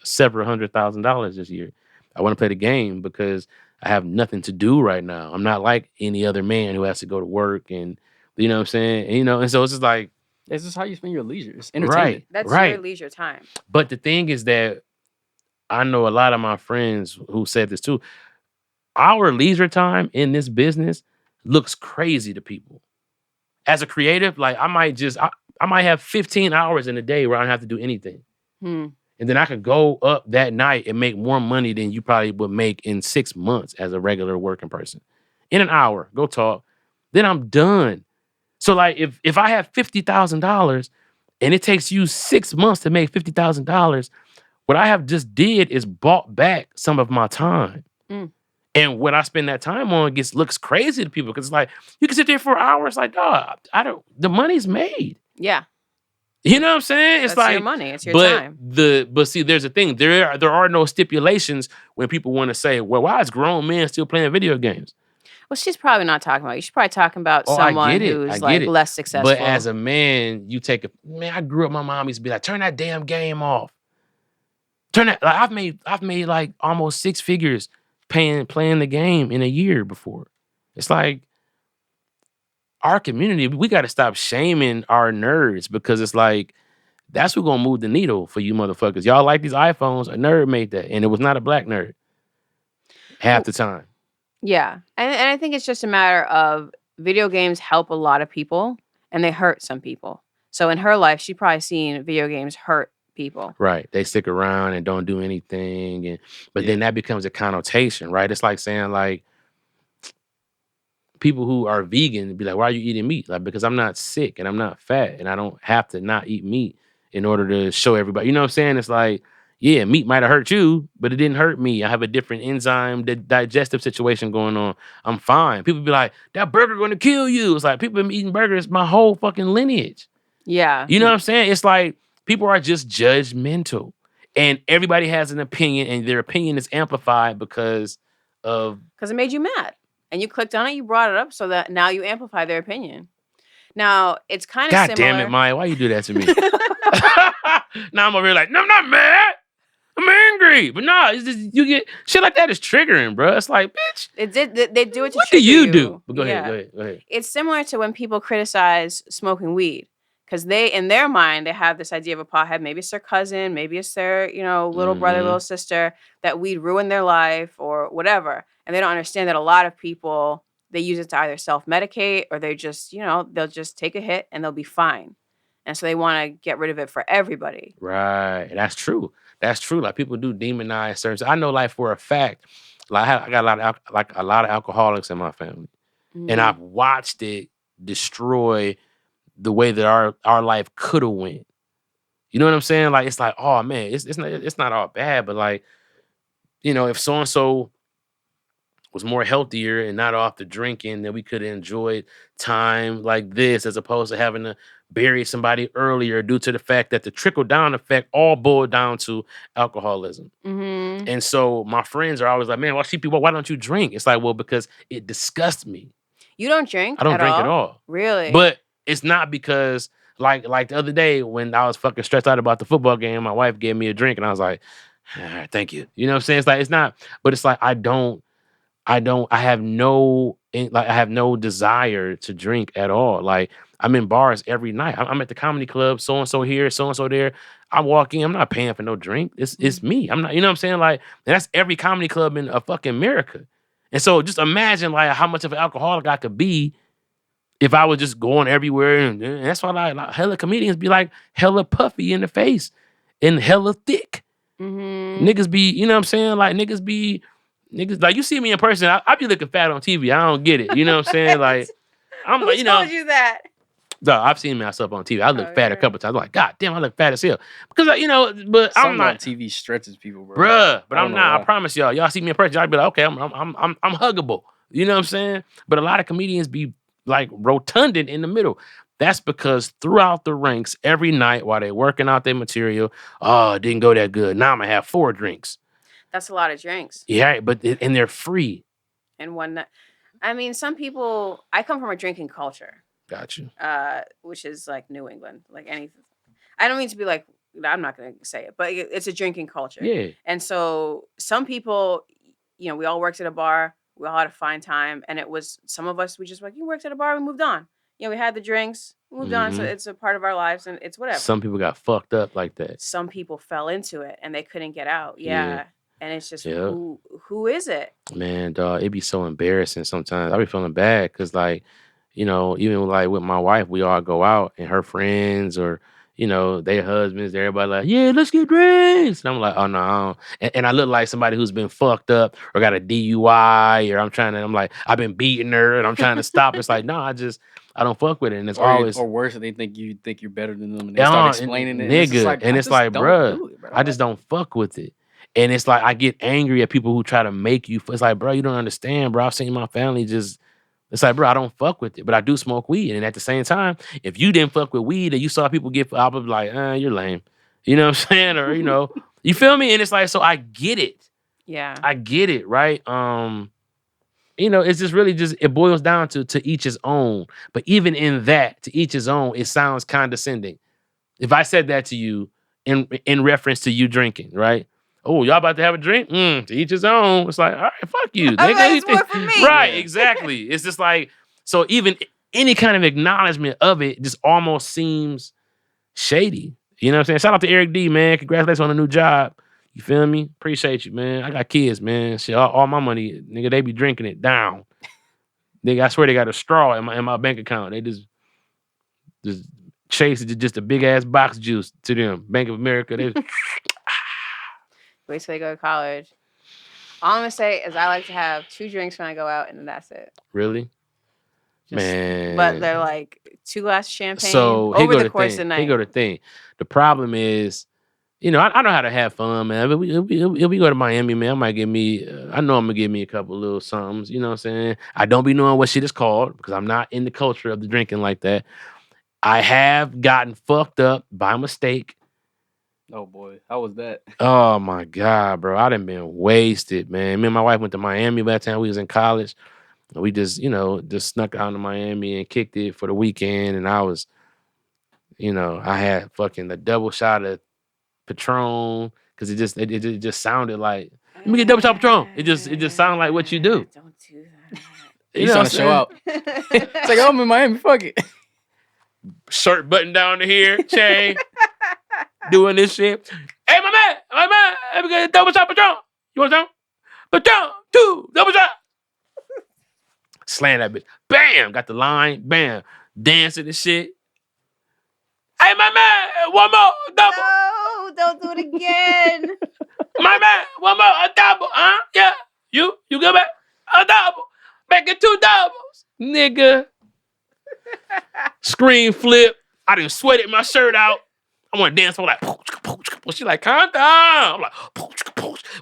several $100,000 this year. I want to play the game because I have nothing to do right now. I'm not like any other man who has to go to work and you know what I'm saying? And so it's just like, it's just how you spend your leisure. It's entertainment. Right. That's your leisure time. But the thing is that I know a lot of my friends who said this too. Our leisure time in this business looks crazy to people. As a creative, like I might have 15 hours in a day where I don't have to do anything. And then I could go up that night and make more money than you probably would make in 6 months as a regular working person. In an hour, go talk. Then I'm done. So like if I have $50,000 and it takes you 6 months to make $50,000, what I have just did is bought back some of my time. And what I spend that time on looks crazy to people because it's like you can sit there for hours like, dog, the money's made. Yeah. You know what I'm saying? It's That's like your money. It's your time. But see, there's a thing. There are no stipulations when people want to say, well, why is grown men still playing video games? Well, she's probably not talking about you. She's probably talking about someone who's like less successful. But as a man, I grew up, my mom used to be like, turn that damn game off. Turn that. Like, I've made like almost 6 figures playing the game in a year before. It's like our community, we got to stop shaming our nerds because it's like that's what's gonna move the needle for you motherfuckers. Y'all like these iPhones? A nerd made that, and it was not a black nerd half the time. Yeah. And I think it's just a matter of video games help a lot of people and they hurt some people. So in her life, she probably seen video games hurt people. Right. They stick around and don't do anything. But then that becomes a connotation, right? It's like saying like people who are vegan be like, why are you eating meat? Like, because I'm not sick and I'm not fat and I don't have to not eat meat in order to show everybody. You know what I'm saying? It's like, yeah, meat might have hurt you, but it didn't hurt me. I have a different enzyme, digestive situation going on. I'm fine. People be like, that burger going to kill you. It's like people been eating burgers my whole fucking lineage. Yeah. You know what I'm saying? It's like people are just judgmental and everybody has an opinion and their opinion is amplified because of. Because it made you mad. And you clicked on it, you brought it up so that now you amplify their opinion. Now, it's kind of God similar. damn it, Maya. Why you do that to me? Now I'm over here like, no, I'm not mad. I'm angry. But no, it's just, you get shit like that is triggering, bro. It's like, bitch. They do it to What do trigger you do? But go Yeah. ahead. It's similar to when people criticize smoking weed. Because they, in their mind, they have this idea of a pothead. Maybe it's their cousin, maybe it's their, little brother, little sister, that weed ruined their life or whatever. And they don't understand that a lot of people, they use it to either self-medicate or they just, they'll just take a hit and they'll be fine. And so they want to get rid of it for everybody. Right. That's true. Like people do demonize certain. I know, like for a fact, like I got a lot of alcoholics in my family, and I've watched it destroy the way that our life could have went. You know what I'm saying? Like it's like, oh man, it's not all bad, but like, if so and so was more healthier and not off the drinking, then we could have enjoyed time like this as opposed to having to bury somebody earlier due to the fact that the trickle down effect all boiled down to alcoholism. Mm-hmm. And so my friends are always like, man, why don't you drink? It's like, well, because it disgusts me. You don't drink? I don't drink at all. Really? But it's not because like the other day when I was fucking stressed out about the football game, my wife gave me a drink and I was like, thank you. You know what I'm saying? It's like, it's not, but it's like, I have no desire to drink at all. Like I'm in bars every night. I'm at the comedy club, so-and-so here, so-and-so there. I walk in, I'm not paying for no drink. It's me. I'm not, you know what I'm saying? Like, and that's every comedy club in fucking America. And so just imagine like how much of an alcoholic I could be if I was just going everywhere. And that's why like hella comedians be like hella puffy in the face and hella thick. Mm-hmm. Niggas be, you know what I'm saying? Like niggas, like you see me in person, I be looking fat on TV. I don't get it. You know what I'm saying? Like, I'm like, Who told you that? No, I've seen myself on TV. I look fat a couple times. I'm like, God damn, I look fat as hell. Because, but Something I'm not. on TV stretches people, bro. Bruh, but I'm not. Why. I promise y'all. Y'all see me in person, y'all be like, okay, I'm huggable. You know what I'm saying? But a lot of comedians be like rotundant in the middle. That's because throughout the ranks, every night while they working out their material, oh, it didn't go that good. Now I'm going to have 4 drinks. That's a lot of drinks. Yeah, and they're free. And one night. I mean, some people, I come from a drinking culture. Got you. Which is like New England, like anything. I don't mean to be like, I'm not going to say it, but it's a drinking culture. Yeah. And so some people, we all worked at a bar. We all had a fine time. And it was, some of us, we just like, you worked at a bar, we moved on. We had the drinks, moved on. So it's a part of our lives and it's whatever. Some people got fucked up like that. Some people fell into it and they couldn't get out. Yeah. And it's just, who is it? Man, dog, it be so embarrassing sometimes. I be feeling bad because, like, even like with my wife, we all go out and her friends or, their husbands, everybody like, yeah, let's get drinks. And I'm like, oh, no. I don't. And I look like somebody who's been fucked up or got a DUI or I'm like, I've been beating her and I'm trying to stop. It's like, no, I don't fuck with it. And it's always. Or worse, they think you're better than them and they start explaining it. Nigga. And it's like, bruh, I just don't fuck with it. And it's like, I get angry at people who try to make you. It's like, bro, you don't understand, bro. I've seen my family just. It's like, bro, I don't fuck with it, but I do smoke weed. And at the same time, if you didn't fuck with weed and you saw people get, I would be like, you're lame. You know what I'm saying? Or, you feel me? And it's like, so I get it. Yeah. I get it, right? It's just really it boils down to each his own. But even in that, to each his own, it sounds condescending. If I said that to you in reference to you drinking, right? Oh, y'all about to have a drink? To each his own. It's like, all right, fuck you. It's more for me. Right, exactly. It's just like, so even any kind of acknowledgement of it just almost seems shady. You know what I'm saying? Shout out to Eric D, man. Congratulations on a new job. You feel me? Appreciate you, man. I got kids, man. Shit, all my money, nigga, they be drinking it down. Nigga, I swear they got a straw in my bank account. They just chase it, just a big ass box juice to them. Bank of America. They Wait till they go to college. All I'm gonna say is I like to have 2 drinks when I go out, and then that's it. really, Just, man. But they're like 2 glasses of champagne So over the course of the night. Here go the thing. The problem is, I know how to have fun, man. If we go to Miami, man, I might give me. I know I'm gonna give me a couple little somethings. You know what I'm saying? I don't be knowing what shit is called because I'm not in the culture of the drinking like that. I have gotten fucked up by mistake. Oh boy, how was that? Oh my God, bro. I done been wasted, man. Me and my wife went to Miami by the time we was in college. And we just, just snuck out to Miami and kicked it for the weekend. And I was, I had fucking a double shot of Patron because it just sounded like, let me get double shot of Patron. It just sounded like what you do. Don't do that. He's trying to show out. It's like, I'm in Miami, fuck it. Shirt button down to here, chain, doing this shit. Hey, my man, let me get a double shot Patron. You want some? Patron, 2, double shot. Slam that bitch. Bam, got the line. Bam, dancing and shit. Hey, my man, one more double. No, don't do it again. My man, one more, a double, huh? Yeah, you good, man? A double. Make it 2 doubles, nigga. Screen flip. I done sweated my shirt out. I want to dance. I'm like, she like, calm down. I'm like,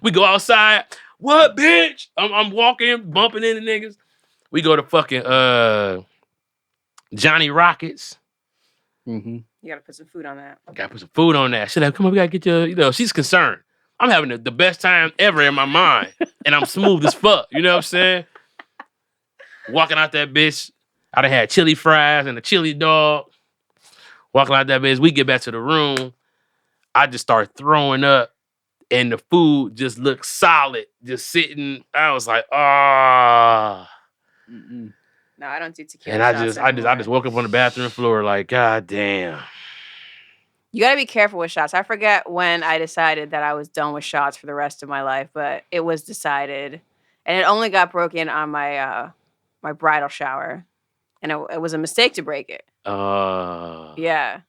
we go outside. What, bitch? I'm walking, bumping into niggas. We go to fucking Johnny Rockets. Mm-hmm. You gotta put some food on that. Gotta put some food on that. She's like, come on, we gotta get your, she's concerned. I'm having the best time ever in my mind. And I'm smooth as fuck. You know what I'm saying? Walking out that bitch. I done had chili fries and a chili dog. Walking out that bitch. We get back to the room. I just start throwing up. And the food just looked solid. Just sitting. I was like, ah. Mm-mm. No, I don't do tequila. And I just woke up on the bathroom floor like, God damn. You gotta be careful with shots. I forget when I decided that I was done with shots for the rest of my life, but it was decided, and it only got broken on my my bridal shower, and it was a mistake to break it. Yeah,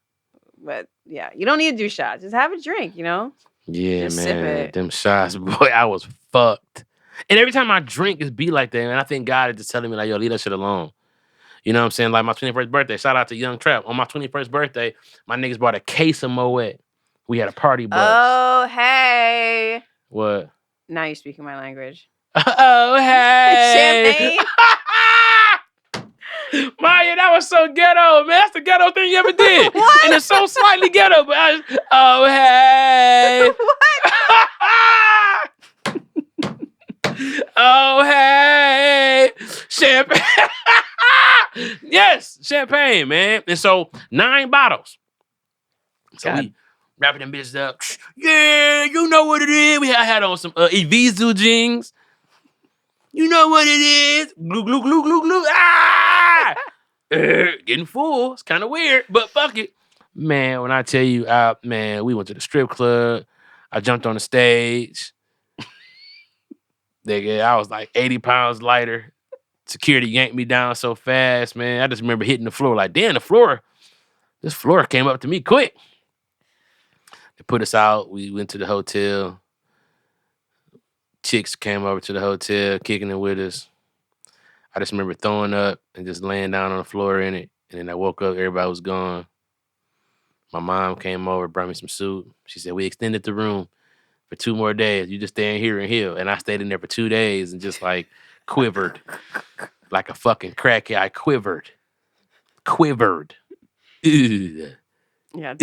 but yeah, you don't need to do shots. Just have a drink, Yeah, Just sip man. it. Them shots, boy, I was fucked. And every time I drink, it's be like that, man. I think God is just telling me, like, yo, leave that shit alone. You know what I'm saying? Like my 21st birthday. Shout out to Young Trap. On my 21st birthday, my niggas bought a case of Moet. We had a party bus. Oh, hey. What? Now you're speaking my language. Oh, hey. Champagne. Maya, that was so ghetto, man. That's the ghetto thing you ever did. What? And it's so slightly ghetto, but oh, hey. Oh, hey. Champagne. Yes, champagne, man. And so 9 bottles. So we wrapping them bitches up. Yeah, you know what it is. I had on some Evisu jeans. You know what it is. Glue, glue, glue, glue, glue. Ah! Getting full. It's kind of weird, but fuck it. Man, when I tell you, man, we went to the strip club. I jumped on the stage. Nigga, I was like 80 pounds lighter. Security yanked me down so fast, man. I just remember hitting the floor like, damn, this floor came up to me quick. They put us out. We went to the hotel. Chicks came over to the hotel, kicking it with us. I just remember throwing up and just laying down on the floor in it. And then I woke up, everybody was gone. My mom came over, brought me some soup. She said, we extended the room for 2 more days. You just stay in here and heal. And I stayed in there for 2 days and just like quivered like a fucking crackhead. I quivered. Ugh. Yeah.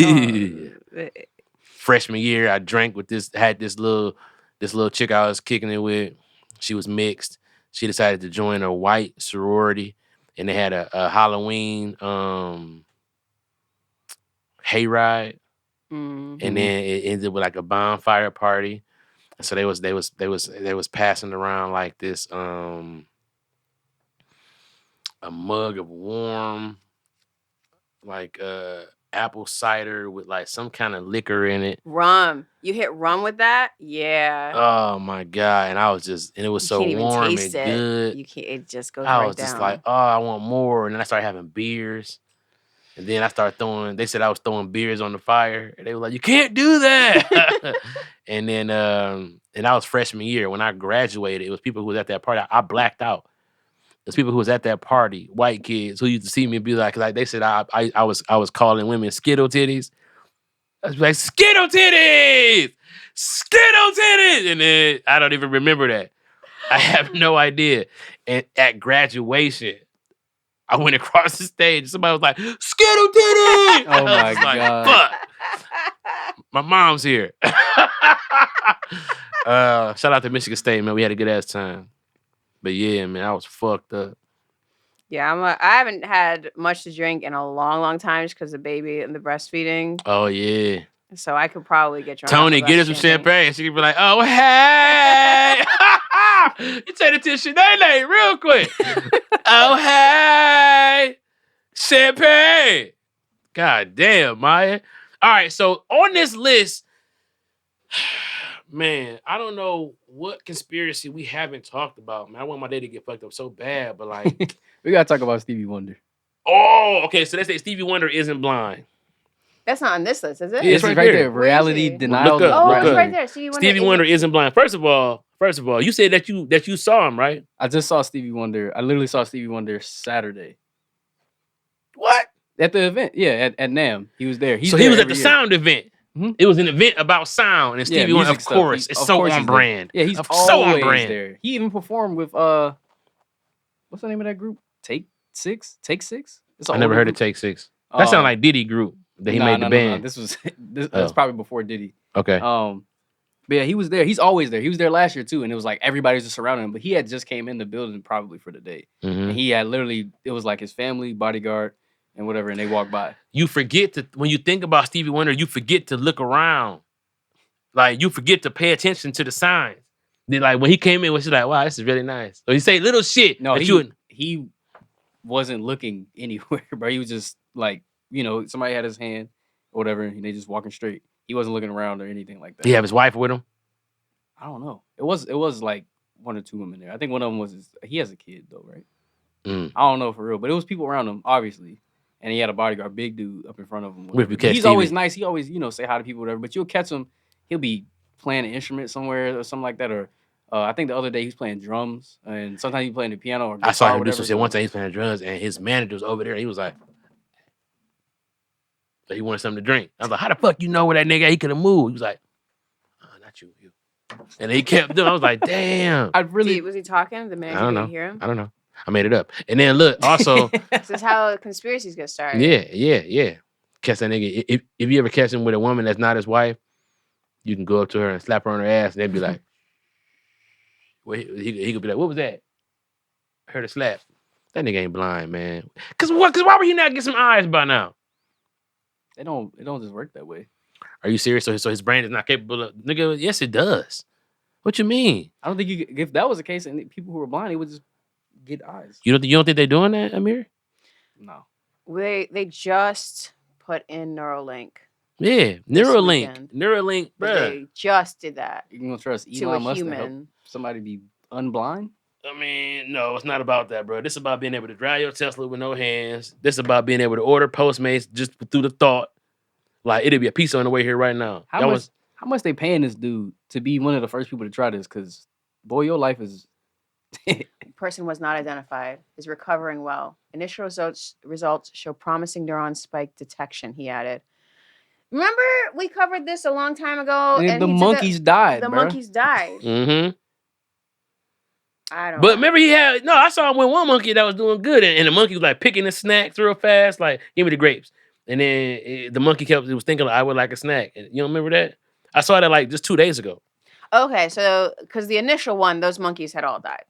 Freshman year, I drank with had this little chick I was kicking it with. She was mixed. She decided to join a white sorority, and they had a Halloween hayride, and then it ended with like a bonfire party. So they was passing around like this a mug of warm like apple cider with like some kind of liquor in it. Rum. You hit rum with that? Yeah. Oh my God. And I was just, and it was You so can't even warm taste and it. good. You can't. It just goes I right was just down. like, oh, I want more. And then I started having beers. And then I started they said I was throwing beers on the fire. And they were like, you can't do that. And then, and I was freshman year. When I graduated, it was people who was at that party. I blacked out. It was people who was at that party, white kids who used to see me and be like they said I was calling women skittle titties. I was like, skittle titties! Skittle titties! And then I don't even remember that. I have no idea. And at graduation, I went across the stage. Somebody was like, skittle titties! Oh I my was like, God. fuck. My mom's here. Shout out to Michigan State, man. We had a good ass time. But yeah, man, I was fucked up. Yeah, I haven't had much to drink in a long, long time just because the baby and the breastfeeding. Oh yeah. So I could probably get drunk. Tony, get her some champagne. She could be like, oh, hey. You take it to Sinead real quick. Oh, hey. Champagne. God damn, Maya. All right, so on this list, man, I don't know what conspiracy we haven't talked about, man. I want my day to get fucked up so bad, but like... We got to talk about Stevie Wonder. Oh, okay, so they say Stevie Wonder isn't blind. That's not on this list, is it? Yeah, It's right there. Where is Reality he? denial. Look up, Oh, look it's up. right there. Stevie Wonder isn't blind. First of all, you said that you saw him, right? I just saw Stevie Wonder. I literally saw Stevie Wonder Saturday What? at the event. Yeah, at NAMM. He was there. So he was at the sound event. Mhm. It was an event about sound, and Stevie Wonder, music of stuff. course, Of it's so course on he's there. brand. Yeah, he's so on always brand. there. He even performed with what's the name of that group? Take Six. It's I never heard of Take Six. That sounds like Diddy group that he made the band. This was that's probably before Diddy. Okay. But yeah, he was there. He's always there. He was there last year too, and it was like everybody was just surrounding him. But he had just came in the building probably for the day, Mhm. and he had literally it was like his family, bodyguard, and whatever, and they walked by. You forget to when you think about Stevie Wonder, you forget to look around. Like you forget to pay attention to the signs. Then like when he came in, was like, wow, this is really nice. So he say little shit. No, that he wasn't looking anywhere, bro. He was just like, somebody had his hand or whatever, and they just walking straight. He wasn't looking around or anything like that. He have his wife with him. I don't know. It was like one or two women there. I think one of them was he has a kid though, right? Mm. I don't know for real, but it was people around him, obviously. And he had a bodyguard, big dude up in front of him. If you catch He's Stevie. always nice. He always, say hi to people, whatever. But you'll catch him. He'll be playing an instrument somewhere or something like that. Or I think the other day he was playing drums, and sometimes he playing the piano or guitar. I saw him or do whatever. some shit one time. He's playing drums, and his manager was over there. And he was like, so he wanted something to drink. I was like, how the fuck you know where that nigga? He could have moved. He was like, oh, not you. And he kept doing. I was like, damn. Was he talking? The manager didn't hear him? I don't know. I made it up. And then look, also, This is how conspiracies get started. yeah. Catch that nigga. If you ever catch him with a woman that's not his wife, you can go up to her and slap her on her ass, and they'd be like, well, he could be like, what was that? I heard a slap. That nigga ain't blind, man. Cause what? Cause why would he not get some eyes by now? It don't just work that way. Are you serious? So his brain is not capable of nigga? Yes, it does. What you mean? I don't think if that was the case and people who were blind, they would just get eyes. You don't think they're doing that, Amir? No. They just put in Neuralink. Yeah, weekend. Neuralink, bro. They just did that You gonna trust to a Elon Musk to help human. somebody be unblind? I mean, no, it's not about that, bro. This is about being able to drive your Tesla with no hands. This is about being able to order Postmates just through the thought. Like, it'll be a pizza on the way here right now. How much they paying this dude to be one of the first people to try this? Because, boy, your life is... Person was not identified. Is recovering well. Initial results show promising neuron spike detection, he added. Remember we covered this a long time ago? And the monkeys died, The bruh. monkeys died. Mm-hmm. I don't But know. remember I saw him with one monkey that was doing good, and the monkey was like picking the snacks real fast, like, give me the grapes. And then the monkey was thinking, like, I would like a snack. And you don't remember that? I saw that like just 2 days ago. Okay, so because the initial one, those monkeys had all died.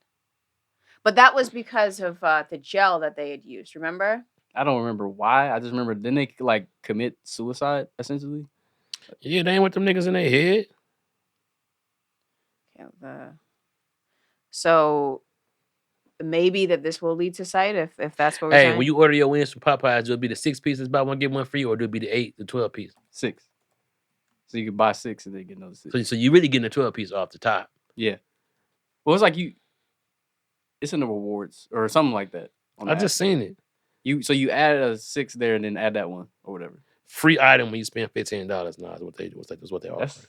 But that was because of the gel that they had used, remember? I don't remember why. I just remember, didn't they like commit suicide, essentially? Yeah, they ain't with them niggas in their head. Okay, so maybe that this will lead to sight if that's what we're Hey, saying. when you order your wings from Popeyes, it'll be the 6 pieces, buy one get one free, or it'll be the 8, the 12 piece. 6. So you can buy 6 and then get another 6. So you really getting the 12 piece off the top. Yeah. Well, it's like it's in the rewards or something like that. I just seen it. So you add a 6 there and then add that one or whatever. Free item when you spend $15. Nah, that's what they offer.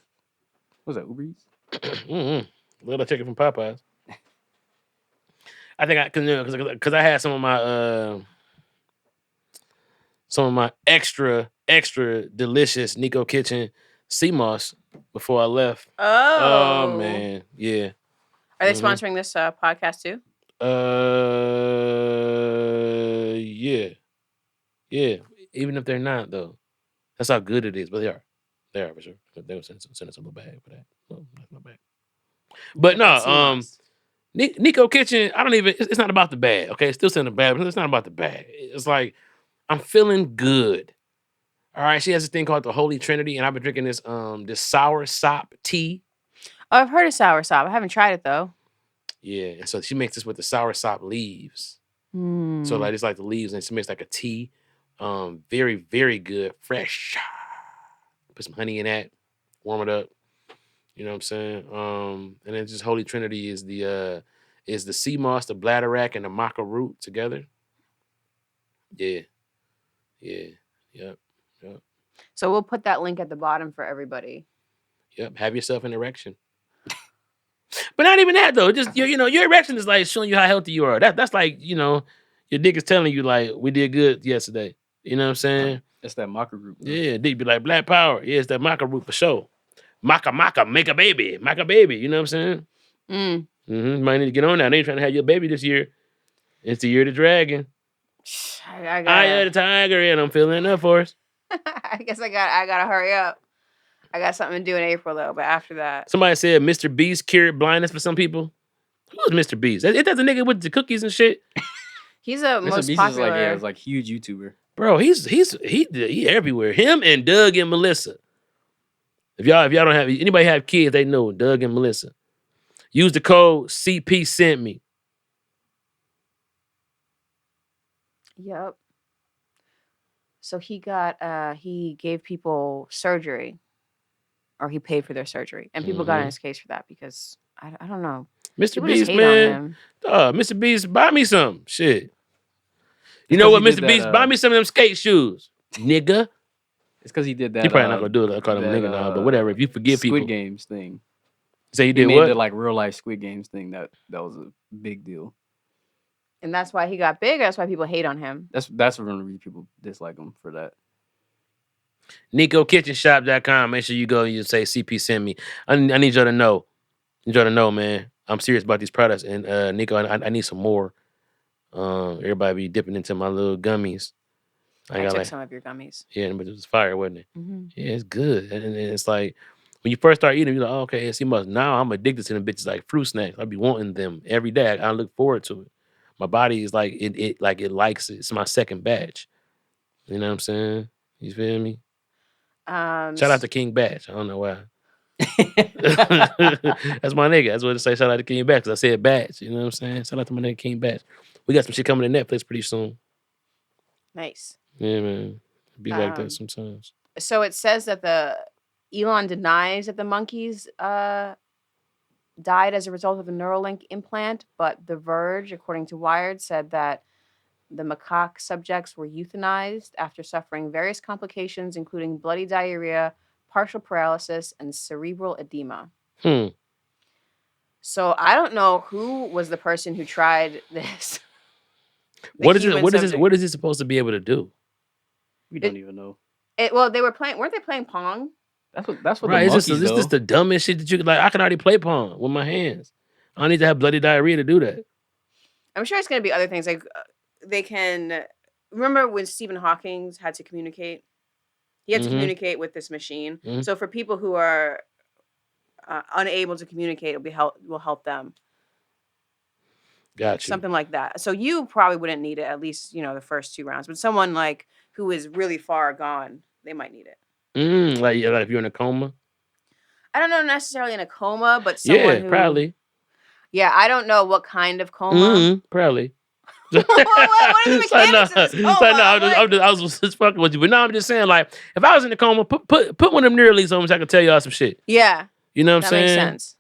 What's that, Uber Eats? Let I check it from Popeyes. I think because I had some of my extra delicious Nico Kitchen sea moss before I left. Oh man, yeah. Are they sponsoring this podcast too? Yeah. Even if they're not though, that's how good it is. But they are for sure. They will send us a little bag for that. No, that's not bad. But no, Nico Kitchen, I don't even. It's not about the bag. Okay, it's still sending a bag, but it's not about the bag. It's like I'm feeling good. All right, she has this thing called the Holy Trinity, and I've been drinking this sour sop tea. Oh, I've heard of sour sop. I haven't tried it though. Yeah, and so she makes this with the sour sop leaves. So like it's like the leaves, and she makes like a tea. Very, very good, fresh. Put some honey in that, warm it up. You know what I'm saying? And then just Holy Trinity is the sea moss, the bladderwrack, and the maca root together. Yeah. Yep. So we'll put that link at the bottom for everybody. Yep. Have yourself an erection. But not even that though. Just your erection is like showing you how healthy you are. That's like, your dick is telling you like we did good yesterday. You know what I'm saying? That's that maca root. Yeah, dick be like black power. Yeah, it's that maca root for sure. Maca, make a baby. Maca baby. You know what I'm saying? Might need to get on that. They ain't trying to have your baby this year. It's the year of the dragon. I had a tiger and I'm filling it up for us. I guess I gotta hurry up. I got something to do in April though, but after that. Somebody said Mr. Beast cured blindness for some people. Who is Mr. Beast? It does a nigga with the cookies and shit. He's a Mr. most Beast popular. is like huge YouTuber. Bro, he everywhere. Him and Doug and Melissa. If y'all don't have anybody have kids, they know Doug and Melissa. Use the code CP sent me. Yep. So he gave people surgery, or he paid for their surgery, and people got in his case for that because I don't know. Mr. People Beast, just hate man. on him. Mr. Beast, buy me some shit. You know what, Mr. Beast? Buy me some of them skate shoes, nigga. It's because he did that. He probably not gonna do it. I call him nigga now, but whatever. If you forgive Squid people, Games thing. So he made what? the like real life Squid Games thing. That was a big deal. And that's why he got big. That's why people hate on him. That's one reason people dislike him for that. NicoKitchenShop.com. Make sure you go and you say CP send me. I need y'all to know. Man. I'm serious about these products. And Nico, I need some more. Everybody be dipping into my little gummies. I took some of your gummies. Yeah, but it was fire, wasn't it? Mm-hmm. Yeah, it's good. And it's like when you first start eating, you're like, oh, okay, it's must. Now I'm addicted to them bitches like fruit snacks. I be wanting them every day. I look forward to it. My body is like it likes it. It's my second batch. You know what I'm saying? You feel me? Shout out to King Batch. I don't know why. That's my nigga. That's what it say. Shout out to King Batch because I said Batch. You know what I'm saying? Shout out to my nigga King Batch. We got some shit coming to Netflix pretty soon. Nice. Yeah, man. It'd be like that sometimes. So it says that Elon denies that the monkeys died as a result of the Neuralink implant, but The Verge, according to Wired, said that the macaque subjects were euthanized after suffering various complications, including bloody diarrhea, partial paralysis, and cerebral edema. So I don't know who was the person who tried this. What is it supposed to be able to do? We don't even know. Well, they were playing. Weren't they playing Pong? That's what right. The monkeys, this is the dumbest shit that you could like. I can already play Pong with my hands. I don't need to have bloody diarrhea to do that. I'm sure it's going to be other things like they can. Remember when Stephen Hawking had to communicate? He had to communicate with this machine. So for people who are unable to communicate, will help them. Gotcha. Something like that. So you probably wouldn't need it, at least, the first 2 rounds. But someone like who is really far gone, they might need it. Like if you're in a coma? I don't know necessarily in a coma, but someone probably. Yeah, I don't know what kind of coma. Mm-hmm, probably. What are the mechanics of this coma? I was just fucking with you. But no, I'm just saying, like, if I was in the coma, put one of them Neuralinks on so I can tell y'all some shit. Yeah. You know what I'm That makes saying? sense.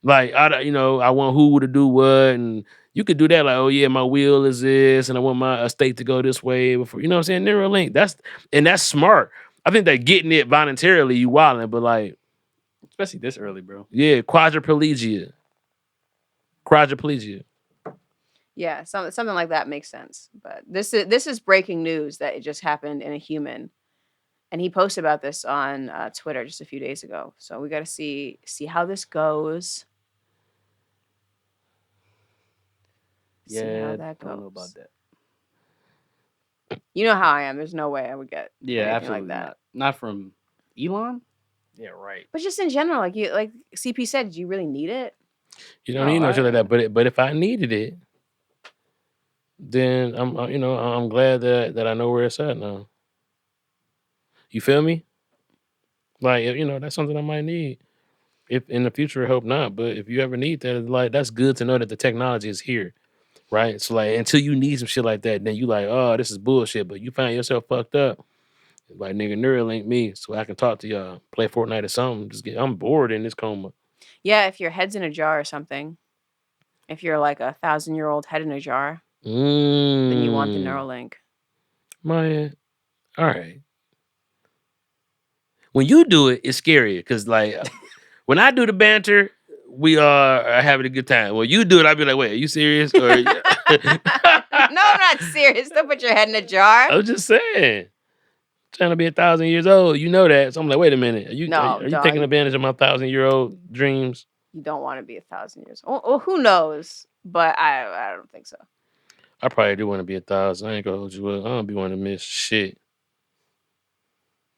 Like, I want who to do what, and you could do that. Like, oh yeah, my will is this, and I want my estate to go this way. Before, you know what I'm saying? Neuralink. That's smart. I think that getting it voluntarily, you wildin', but like, Especially this early, bro. yeah, quadriplegia. Yeah, something like that makes sense. But this is breaking news that it just happened in a human, and he posted about this on Twitter just a few days ago. So we got to see how this goes. See how that goes. I don't know about that. You know how I am. There's no way I would get anything absolutely like that. Not from Elon. Yeah, right. But just in general, like CP said, do you really need it? You don't need no shit like that. But if I needed it, then I'm glad that I know where it's at now. You feel me? Like, that's something I might need. If in the future, I hope not. But if you ever need that, like, that's good to know that the technology is here, right? So like, until you need some shit like that, then you like, oh, this is bullshit. But you find yourself fucked up, like, nigga, Neuralink me so I can talk to y'all, play Fortnite or something. I'm bored in this coma. Yeah, if your head's in a jar or something. If you're like a 1,000-year-old head in a jar, then you want the Neuralink. Man, all right. When you do it, it's scarier because, like, when I do the banter, we are having a good time. When you do it, I'll be like, wait, are you serious? Or No, I'm not serious. Don't put your head in a jar. I was just saying. Trying to be 1,000 years old, you know that. So I'm like, wait a minute. Are you taking advantage of my 1,000-year-old dreams? You don't want to be 1,000 years old. Well, who knows? But I don't think so. I probably do want to be 1,000. I ain't gonna hold you up. I don't be wanting to miss shit.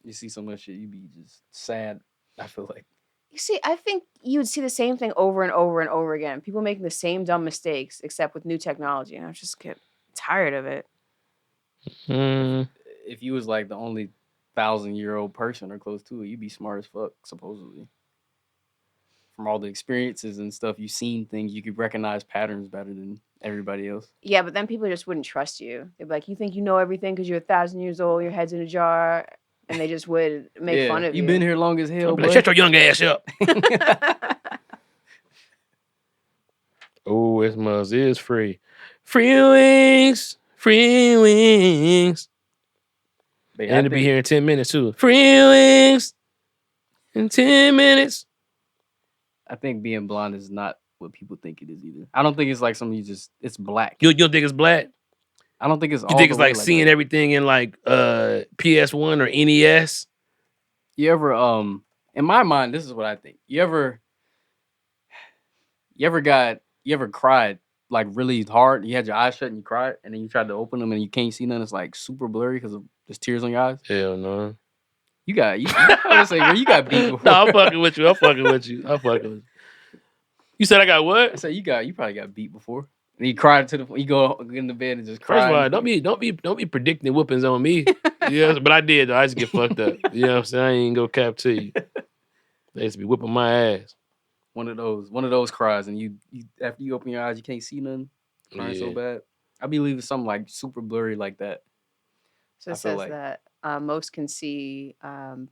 You see so much shit, you be just sad. I feel like. You see, I think you would see the same thing over and over and over again. People making the same dumb mistakes, except with new technology, and I just get tired of it. If you was like the only 1,000-year-old person or close to it, you'd be smart as fuck, supposedly. From all the experiences and stuff, you've seen things, you could recognize patterns better than everybody else. Yeah, but then people just wouldn't trust you. They'd be like, you think you know everything because you're 1,000 years old, your head's in a jar, and they just would make fun of you. You've been here long as hell, like, shut your young ass up. Oh, this muzz is free. Free wings. And to be here in 10 minutes, too. Free wings in 10 minutes. I think being blonde is not what people think it is either. I don't think it's like something it's black. You don't think it's black? I don't think it's all You think it's like that. seeing everything in like PS1 or NES? You ever, in my mind, this is what I think. You ever cried like really hard? You had your eyes shut and you cried, and then you tried to open them and you can't see nothing. It's like super blurry because of just tears on your eyes. Hell no. You got beat before. No, I'm fucking with you. You said I got what? I said you probably got beat before. And you cried you go in the bed and just cry. First of all, don't be predicting whoopings on me. Yeah, but I did though. I used to get fucked up. You know what I'm saying? I ain't go cap to you. They used to be whipping my ass. One of those cries, and you after you open your eyes, you can't see nothing. Crying so bad. I be leaving something like super blurry like that. So it says that most can see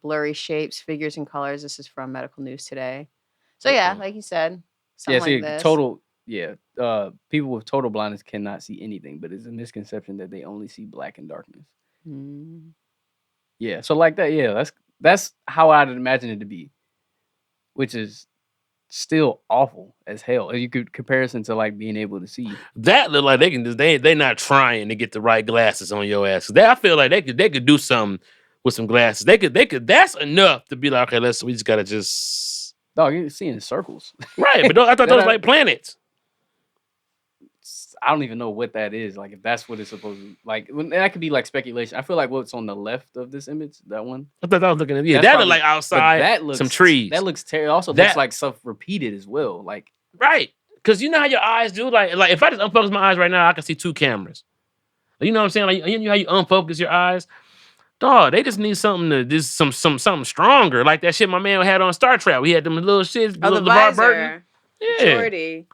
blurry shapes, figures, and colors. This is from Medical News Today. So yeah, like you said, something like this. Total. Yeah, people with total blindness cannot see anything, but it's a misconception that they only see black and darkness. Mm. Yeah, so like that. Yeah, that's how I'd imagine it to be, which is still awful as hell. If you could comparison to like being able to see. That look like they not trying to get the right glasses on your ass. I feel like they could do something with some glasses. They could. That's enough to be like, okay, we just gotta just. Dog, you're seeing circles. Right, but I thought those were like planets. I don't even know what that is. Like, if that's what it's supposed to be. Like, that could be like speculation. I feel like what's on the left of this image, that one. I thought I was looking at that look like outside some trees. That looks terrible. Also looks like stuff repeated as well. Like, right. Because you know how your eyes do? Like if I just unfocus my eyes right now, I can see two cameras. You know what I'm saying? Like, you know how you unfocus your eyes? Dog, they just need something something stronger. Like that shit my man had on Star Trek. We had them little shits. Oh, the visor. Yeah. Jordy.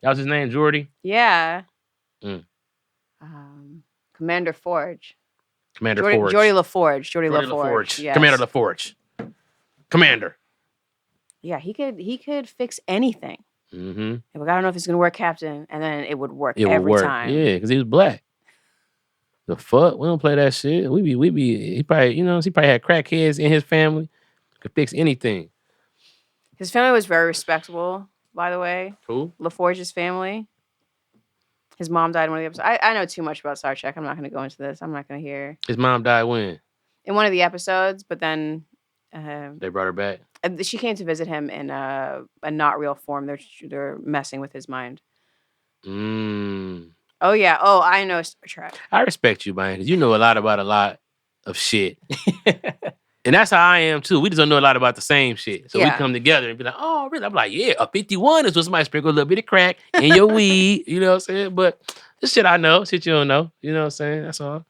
That was his name, Jordy? Yeah. Mm. Commander Forge. Commander Jordy Forge. LaForge. Jordy Jordy LaForge. LaForge. Yes. Commander LaForge. Commander. Yeah, he could fix anything. Mm-hmm. Like, I don't know if it's gonna work, Captain, and then it would work It would every work. time. Yeah, because he was black. The fuck? We don't play that shit. He probably, he probably had crackheads in his family. Could fix anything. His family was very respectable, by the way. Who? LaForge's family. His mom died in one of the episodes. I know too much about Star Trek. I'm not going to go into this. I'm not going to hear. His mom died when? In one of the episodes, but then they brought her back. She came to visit him in a not real form. They're messing with his mind. Oh yeah. Oh, I know Star Trek. I respect you, man, because you know a lot about a lot of shit. And that's how I am too. We just don't know a lot about the same shit. So we come together and be like, oh, really? I'm like, yeah, a 51 is when somebody sprinkle a little bit of crack in your weed. You know what I'm saying? But this shit I know, shit you don't know. You know what I'm saying? That's all.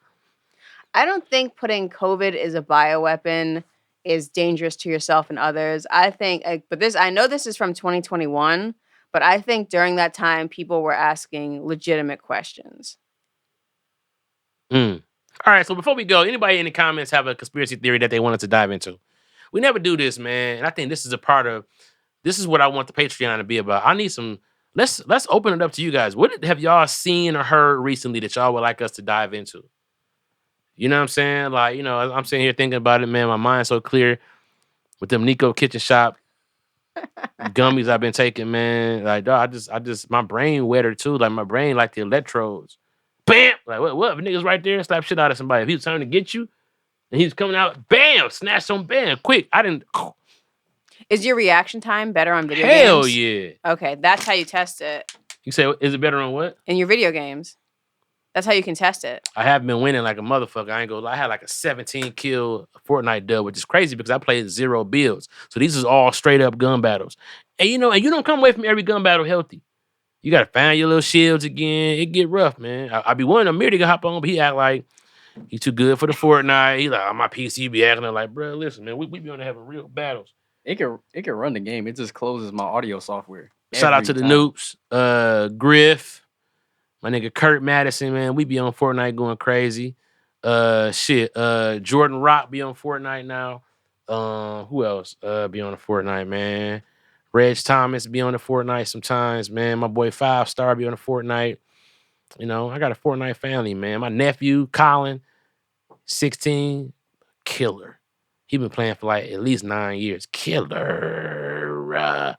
I don't think putting COVID as a bioweapon is dangerous to yourself and others. I think, I know this is from 2021, but I think during that time, people were asking legitimate questions. All right, so before we go, anybody in the comments have a conspiracy theory that they wanted to dive into? We never do this, man. And I think this is this is what I want the Patreon to be about. I need some, let's open it up to you guys. What have y'all seen or heard recently that y'all would like us to dive into? You know what I'm saying? Like, I'm sitting here thinking about it, man. My mind's so clear with them Nico Kitchen Shop gummies I've been taking, man. Like, dog, I just, my brain wetter too. Like, my brain like the electrodes. Bam! Like, what? If niggas right there slap shit out of somebody. If he was trying to get you and he was coming out, bam! Snatch on bam. Quick. I didn't. Is your reaction time better on video games? Hell yeah. Okay, that's how you test it. You say, is it better on what? In your video games. That's how you can test it. I have been winning like a motherfucker. I ain't gonna lie. I had like a 17 kill Fortnite dub, which is crazy because I played 0 builds. So these is all straight up gun battles. And you don't come away from every gun battle healthy. You gotta find your little shields again. It get rough, man. I be wanting Amir to hop on, but he act like he too good for the Fortnite. He like, my PC be acting like, bro, listen, man, we be on to having real battles. It can run the game. It just closes my audio software. Shout out to the noobs. Griff, my nigga Kurt Madison, man. We be on Fortnite going crazy. Jordan Rock be on Fortnite now. Who else be on the Fortnite, man? Reg Thomas be on the Fortnite sometimes, man. My boy 5 Star be on the Fortnite. I got a Fortnite family, man. My nephew, Colin, 16, killer. He been playing for like at least 9 years. Killer.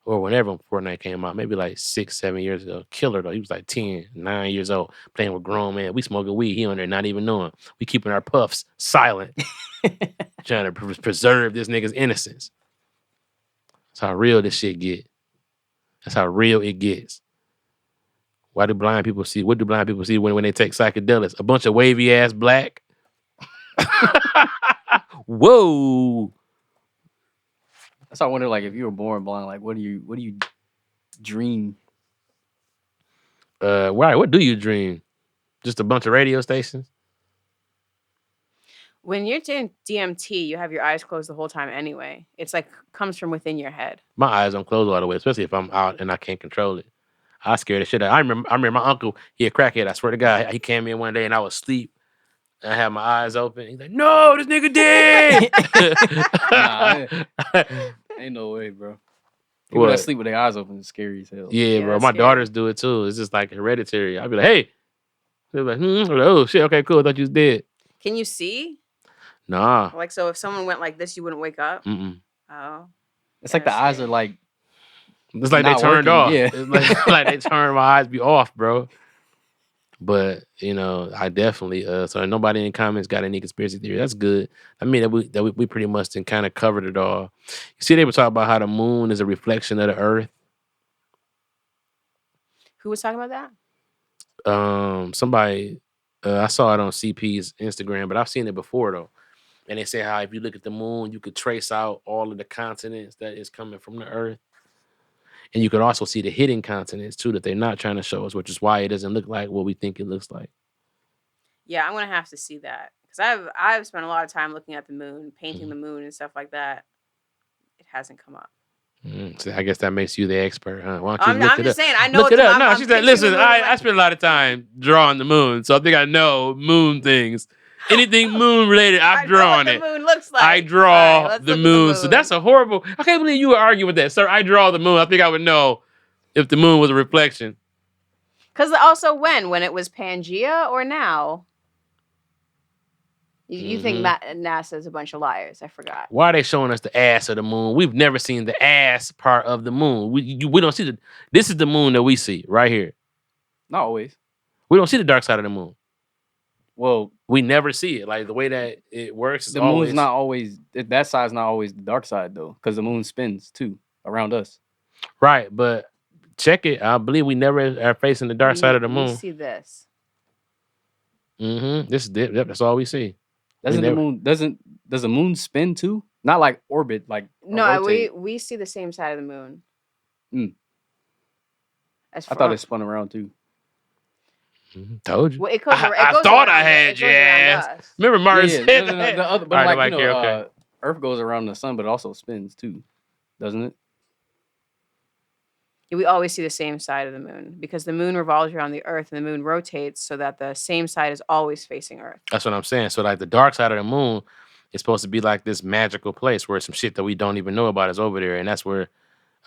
Or whenever Fortnite came out, maybe like 6-7 years ago. Killer, though. He was like 10, 9 years old, playing with grown men. We smoking weed. He on there not even knowing. We keeping our puffs silent. Trying to preserve this nigga's innocence. That's how real this shit get. That's how real it gets. What do blind people see when they take psychedelics? A bunch of wavy ass black. Whoa. That's why I wonder, like, if you were born blind, like, what do you dream? What do you dream? Just a bunch of radio stations? When you're doing DMT, you have your eyes closed the whole time anyway. It's like comes from within your head. My eyes don't close all the way, especially if I'm out and I can't control it. I scared the shit out. I remember my uncle, he a crackhead. I swear to God, he came in one day and I was asleep. And I had my eyes open. He's like, no, this nigga dead. Ain't no way, bro. People that sleep with their eyes open is scary as hell. Yeah, bro. My daughters do it too. It's just like hereditary. I'd be like, hey. They're like, I'm like, oh shit, okay, cool. I thought you was dead. Can you see? Nah. Like, so if someone went like this, you wouldn't wake up? Mm-mm. Oh. It's like the eyes are like, it's like they turned off. Yeah. It's like they turned my eyes be off, bro. But I definitely so nobody in the comments got any conspiracy theory. That's good. I mean that we pretty much then kind of covered it all. You see, they were talking about how the moon is a reflection of the earth. Who was talking about that? Somebody I saw it on CP's Instagram, but I've seen it before though. And they say how if you look at the moon, you could trace out all of the continents that is coming from the earth. And you could also see the hidden continents too that they're not trying to show us, which is why it doesn't look like what we think it looks like. Yeah, I'm gonna have to see that because I've spent a lot of time looking at the moon, painting the moon and stuff like that. It hasn't come up. So I guess that makes you the expert, huh? Why don't you I'm look it just up? saying, I know Look what it up. I'm No, she said, picturing listen, the moon I spend a lot of time drawing the moon, so I think I know moon things. Anything moon related, I've I know what drawn the it. moon looks like. I All right, draw let's the look at moon. So that's a horrible. I can't believe you would argue with that, sir. I draw the moon. I think I would know if the moon was a reflection. Because also when it was Pangea or now? You think NASA is a bunch of liars? I forgot. Why are they showing us the ass of the moon? We've never seen the ass part of the moon. We don't see the. This is the moon that we see right here. Not always. We don't see the dark side of the moon. Well, We never see it. Like the way that it works is the always. moon's not always that side's not always the dark side though, because the moon spins too around us. Right, but check it. I believe we never are facing the dark side of the moon. We see this. This is it. Yep, that's all we see. Does the moon spin too? Not like orbit, like No, rotate. we see the same side of the moon. I thought it spun around too. Told you. Well, it goes I thought I had you ass. Remember Martin said that? The other, but All right, like nobody care, okay. Earth goes around the sun, but it also spins too, doesn't it? We always see the same side of the moon because the moon revolves around the Earth and the moon rotates so that the same side is always facing Earth. That's what I'm saying. So like the dark side of the moon is supposed to be like this magical place where some shit that we don't even know about is over there, and that's where,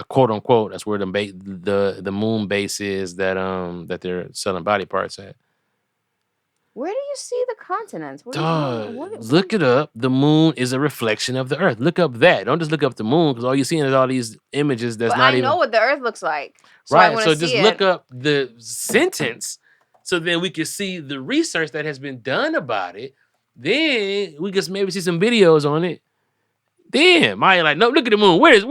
quote unquote, that's where the moon base is that they're selling body parts at. Where do you see the continents? Look it up. The moon is a reflection of the Earth. Look up that. Don't just look up the moon because all you're seeing is all these images that's but not I even. know what the Earth looks like. So Right. So just see look up the sentence so then we can see the research that has been done about it. Then we can maybe see some videos on it. Then Maya like, no, look at the moon. Where's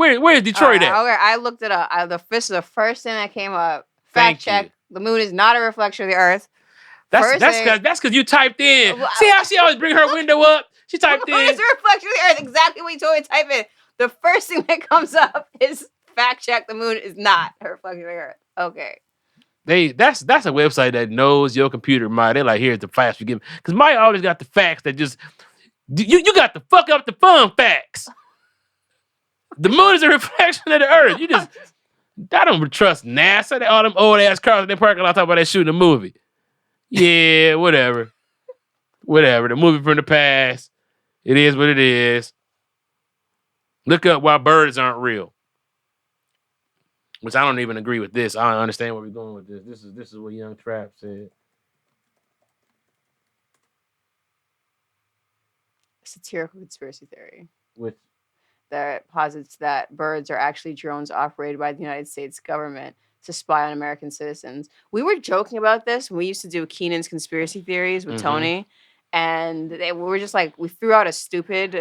Detroit at? Okay, I looked it up. This is the first thing that came up. Thank Fact check. you. The moon is not a reflection of the Earth. That's because you typed in. See how she always bring her window up? She typed The moon in. is a reflection of the Earth. Exactly what you told me to type in. The first thing that comes up is fact check. The moon is not a reflection of the Earth. Okay. That's a website that knows your computer, Maya. They're like, here's the facts you give. Because Maya always got the facts that just you got to fuck up the fun facts. The moon is a reflection of the Earth. I don't trust NASA. All them old ass cars in their parking lot talking about they shooting a movie. Yeah, whatever. Whatever. The movie from the past. It is what it is. Look up why birds aren't real. Which I don't even agree with this. I don't understand where we're going with this. This is what Young Trap said. Satirical conspiracy theory. Which that posits that birds are actually drones operated by the United States government to spy on American citizens. We were joking about this when we used to do Keenan's conspiracy theories with Tony, and we were just like, we threw out a stupid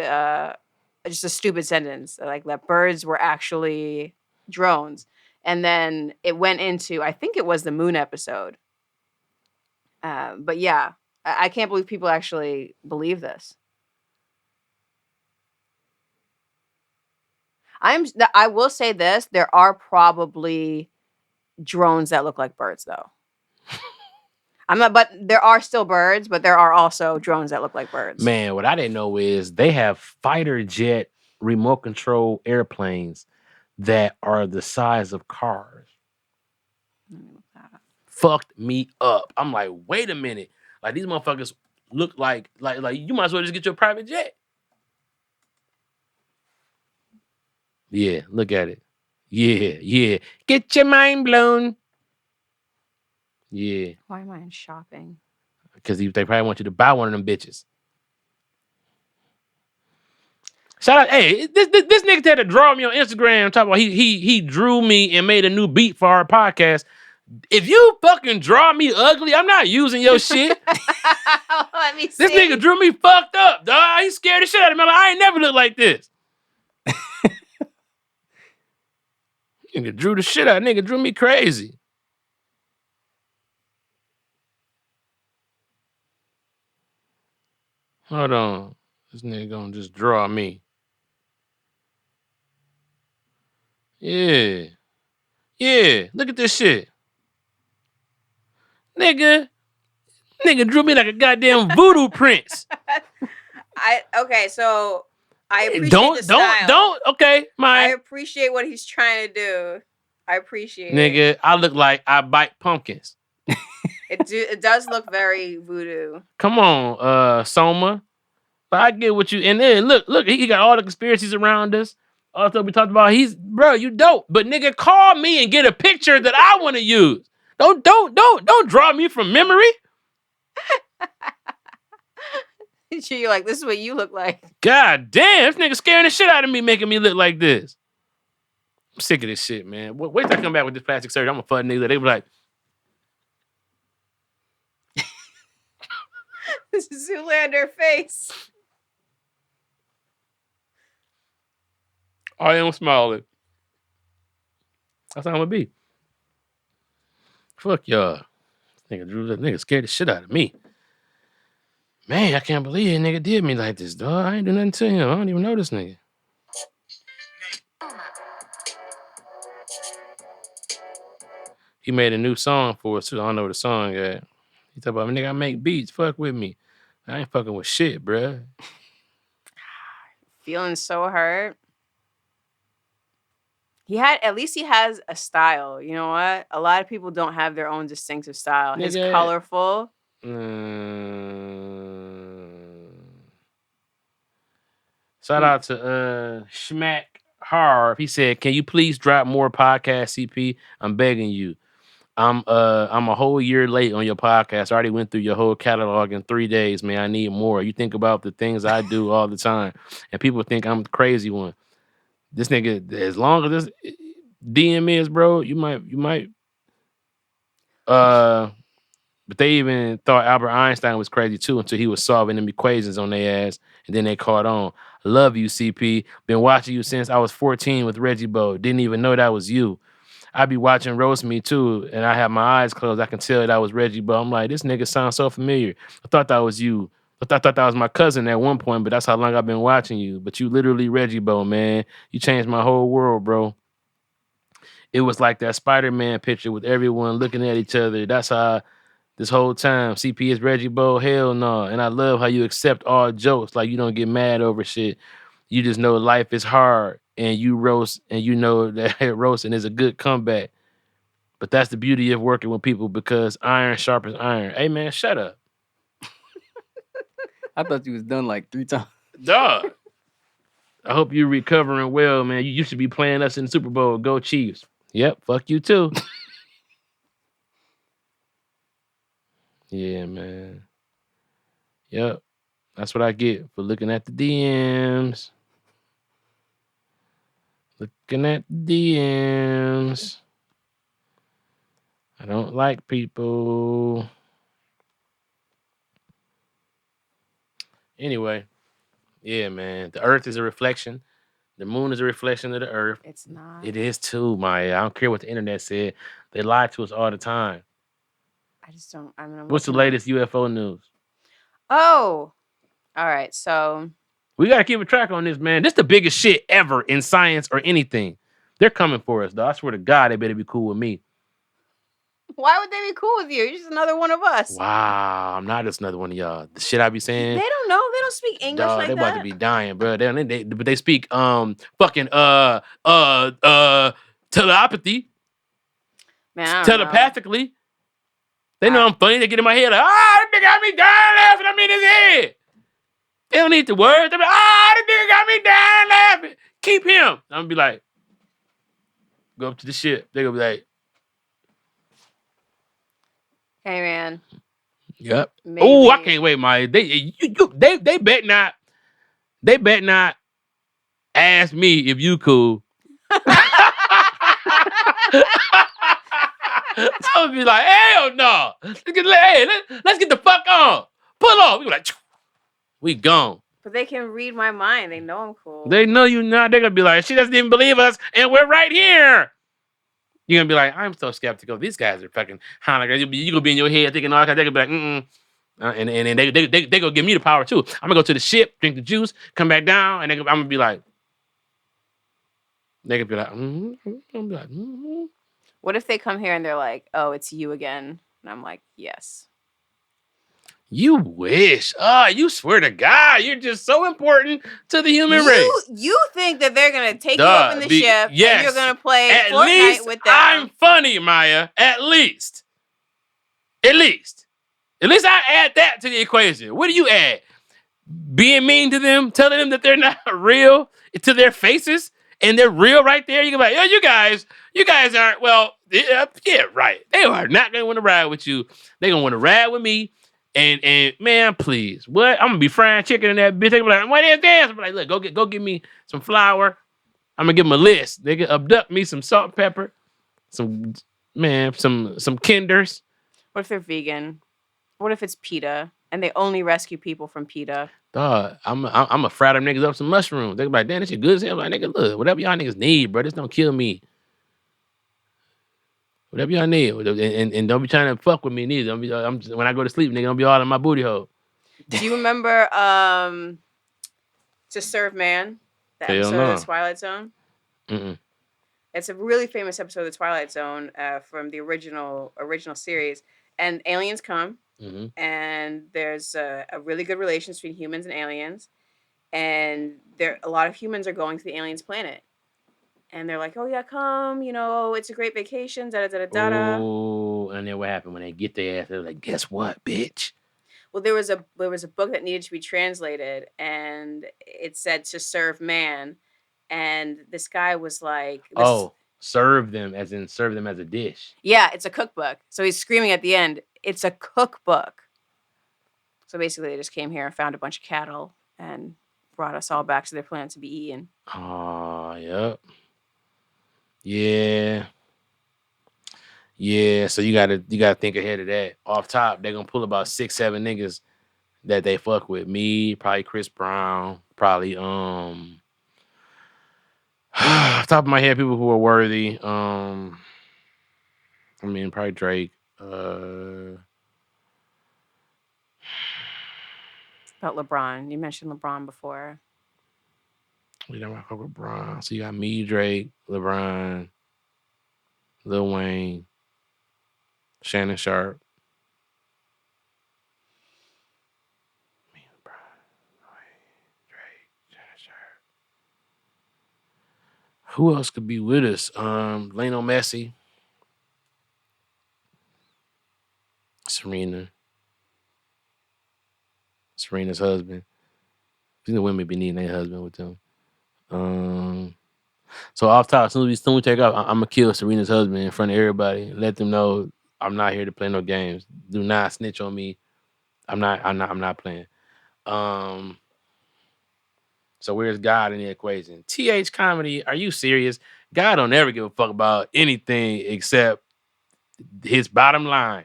sentence, like that birds were actually drones. And then it went into, I think it was the moon episode. But yeah, I can't believe people actually believe this. I will say this, there are probably drones that look like birds though. But there are still birds, but there are also drones that look like birds. Man, what I didn't know is they have fighter jet remote control airplanes that are the size of cars. Fucked me up. I'm like, wait a minute. Like these motherfuckers look like you might as well just get your private jet. Yeah, look at it. Yeah. Get your mind blown. Yeah. Why am I in shopping? Because they probably want you to buy one of them bitches. Shout out, hey, this nigga had to draw me on Instagram talking about he drew me and made a new beat for our podcast. If you fucking draw me ugly, I'm not using your shit. Let me see. This nigga drew me fucked up, dog. He scared the shit out of me. I'm like, I ain't never looked like this. Nigga drew the shit out. Nigga drew me crazy. Hold on. This nigga gonna just draw me. Yeah. Look at this shit. Nigga drew me like a goddamn voodoo prince. Okay, so I appreciate the style. Don't. Okay, I my appreciate what he's trying to do. I appreciate it. nigga. I look like I bite pumpkins. It does look very voodoo. Come on, Soma. But I get what you. And then look. He got all the conspiracies around us. All the stuff we talked about. Bro, you dope. But nigga, call me and get a picture that I want to use. Don't draw me from memory. You're like, this is what you look like. God damn, this nigga scaring the shit out of me, making me look like this. I'm sick of this shit, man. Wait till I come back with this plastic surgery. I'm a fun nigga. They be like, This is Zoolander face. I am smiling. That's how I'm gonna be. Fuck y'all. That nigga scared the shit out of me. Man, I can't believe that nigga did me like this, dog. I ain't do nothing to him. I don't even know this nigga. He made a new song for us too. I don't know what the song is. He talk about, nigga, I make beats. Fuck with me. I ain't fucking with shit, bruh. Feeling so hurt. At least he has a style. You know what? A lot of people don't have their own distinctive style. His Nigga. colorful. Shout out to Schmack Harv. He said, "Can you please drop more podcasts, CP? I'm begging you. I'm a whole year late on your podcast. I already went through your whole catalog in 3 days, man. I need more. You think about the things I do all the time, and people think I'm the crazy one. This nigga, as long as this DM is, bro, you might. But they even thought Albert Einstein was crazy too until he was solving them equations on their ass, and then they caught on. Love you, CP. Been watching you since I was 14 with Reggie Bo. Didn't even know that was you. I be watching Roast Me too, and I have my eyes closed. I can tell that was Reggie Bo. I'm like, this nigga sounds so familiar. I thought that was you. I thought that was my cousin at one point, but that's how long I've been watching you. But you literally Reggie Bo, man. You changed my whole world, bro. It was like that Spider-Man picture with everyone looking at each other. That's how this whole time CP is Reggie Bo. Hell no. And I love how you accept all jokes. Like you don't get mad over shit. You just know life is hard and you roast and you know that roasting is a good comeback. But that's the beauty of working with people because iron sharpens iron. Hey, man, shut up. I thought you was done like 3 times. Dog. I hope you're recovering well, man. You should be playing us in the Super Bowl. Go Chiefs. Yep, fuck you too. Yeah, man. Yep. That's what I get for looking at the DMs. Looking at the DMs. I don't like people. Anyway, yeah, man. The earth is a reflection. The moon is a reflection of the earth. It's not. It is too, Maya. I don't care what the internet said. They lie to us all the time. I just don't. What's the latest UFO news? Oh, all right. So we got to keep a track on this, man. This is the biggest shit ever in science or anything. They're coming for us, though. I swear to God, they better be cool with me. why would they be cool with you? You're just another one of us. Wow, I'm not just another one of y'all. The shit I be saying. They don't know. They don't speak English like they that. about to be dying, bro. But they speak fucking telepathy. Man, I don't telepathically. Know. They know I'm funny. They get in my head like, that nigga got me dying laughing. I'm in his head. They don't need the words. They be like, that nigga got me dying laughing. Keep him. I'm gonna be like, go up to the ship. They gonna be like, hey man. Yep. Oh, I can't wait, Maya. They bet not. They bet not ask me if you cool. So I'll be like, hell no. Let's get the fuck on. Pull off. We be like, we gone. But they can read my mind. They know I'm cool. They know you not. They're gonna be like, she doesn't even believe us, and we're right here. You're gonna be like, I'm so skeptical. These guys are fucking you gonna be in your head thinking all that. They're gonna be like, and they gonna give me the power too. I'm gonna go to the ship, drink the juice, come back down, and I'm gonna be like, they gonna be like, I'm gonna be like, What if they come here and they're like, oh, it's you again? And I'm like, yes. You wish. You swear to God, you're just so important to the human race. You think that they're gonna take you up in the ship and you're gonna play At Fortnite least with them? I'm funny, Maya. At least. At least I add that to the equation. What do you add? Being mean to them, telling them that they're not real to their faces, and they're real right there. You can be like, yo, you guys aren't, well, yeah, right. They are not gonna want to ride with you. They're gonna want to ride with me. And man, please, what? I'm gonna be frying chicken in that bitch. They be like, what is this? I'm like, look, go get me some flour. I'm gonna give them a list. They can abduct me some salt and pepper, some Kinders. What if they're vegan? What if it's PETA and they only rescue people from PETA? Dog, I'm a fry them niggas up some mushrooms. They be like, damn, this shit good as hell. I'm like, nigga, look, whatever y'all niggas need, bro, this don't kill me. Whatever y'all need, and don't be trying to fuck with me neither. When I go to sleep, nigga, don't be all in my booty hole. Do you remember To Serve Man? The Hell episode no. of The Twilight Zone? Mm-mm. It's a really famous episode of The Twilight Zone from the original series. And aliens come, and there's a really good relation between humans and aliens. And a lot of humans are going to the aliens' planet. And they're like, oh, yeah, come, it's a great vacation, da-da-da-da-da. Oh, and then what happened when they get their ass? They're like, guess what, bitch? Well, there was a book that needed to be translated, and it said To Serve Man. And this guy was like, serve them as in serve them as a dish. Yeah, it's a cookbook. So he's screaming at the end, it's a cookbook. So basically, they just came here and found a bunch of cattle and brought us all back to their planet to be eaten. Oh, yep. Yeah. Yeah, so you gotta think ahead of that. Off top, they're gonna pull about 6-7 niggas that they fuck with. Me, probably Chris Brown, probably off top of my head, people who are worthy. I mean, probably Drake. About LeBron. You mentioned LeBron before. We don't fuck with LeBron. So you got me, Drake, LeBron, Lil Wayne, Shannon Sharp. Me, LeBron, Wayne, Drake, Shannon Sharp. Who else could be with us? Lionel Messi, Serena's husband. You know, women be needing their husband with them. So off top, as soon as we take off, I'm gonna kill Serena's husband in front of everybody. Let them know I'm not here to play no games. Do not snitch on me. I'm not playing. So where's God in the equation? TH comedy, are you serious? God don't ever give a fuck about anything except his bottom line.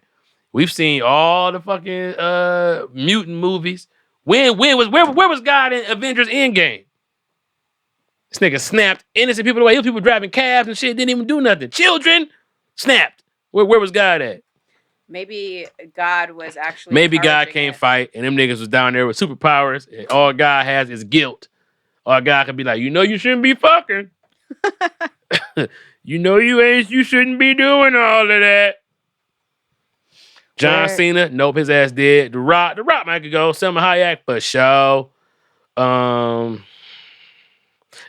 We've seen all the fucking mutant movies. Where was God in Avengers Endgame? This nigga snapped innocent people away. People driving cabs and shit, didn't even do nothing. Children snapped. Where was God at? Maybe God was actually. Maybe God can't fight, and them niggas was down there with superpowers. And all God has is guilt. Or God could be like, you shouldn't be fucking. You shouldn't be doing all of that. John Cena, nope, his ass dead. The Rock might could go. Selma Hayek for sure.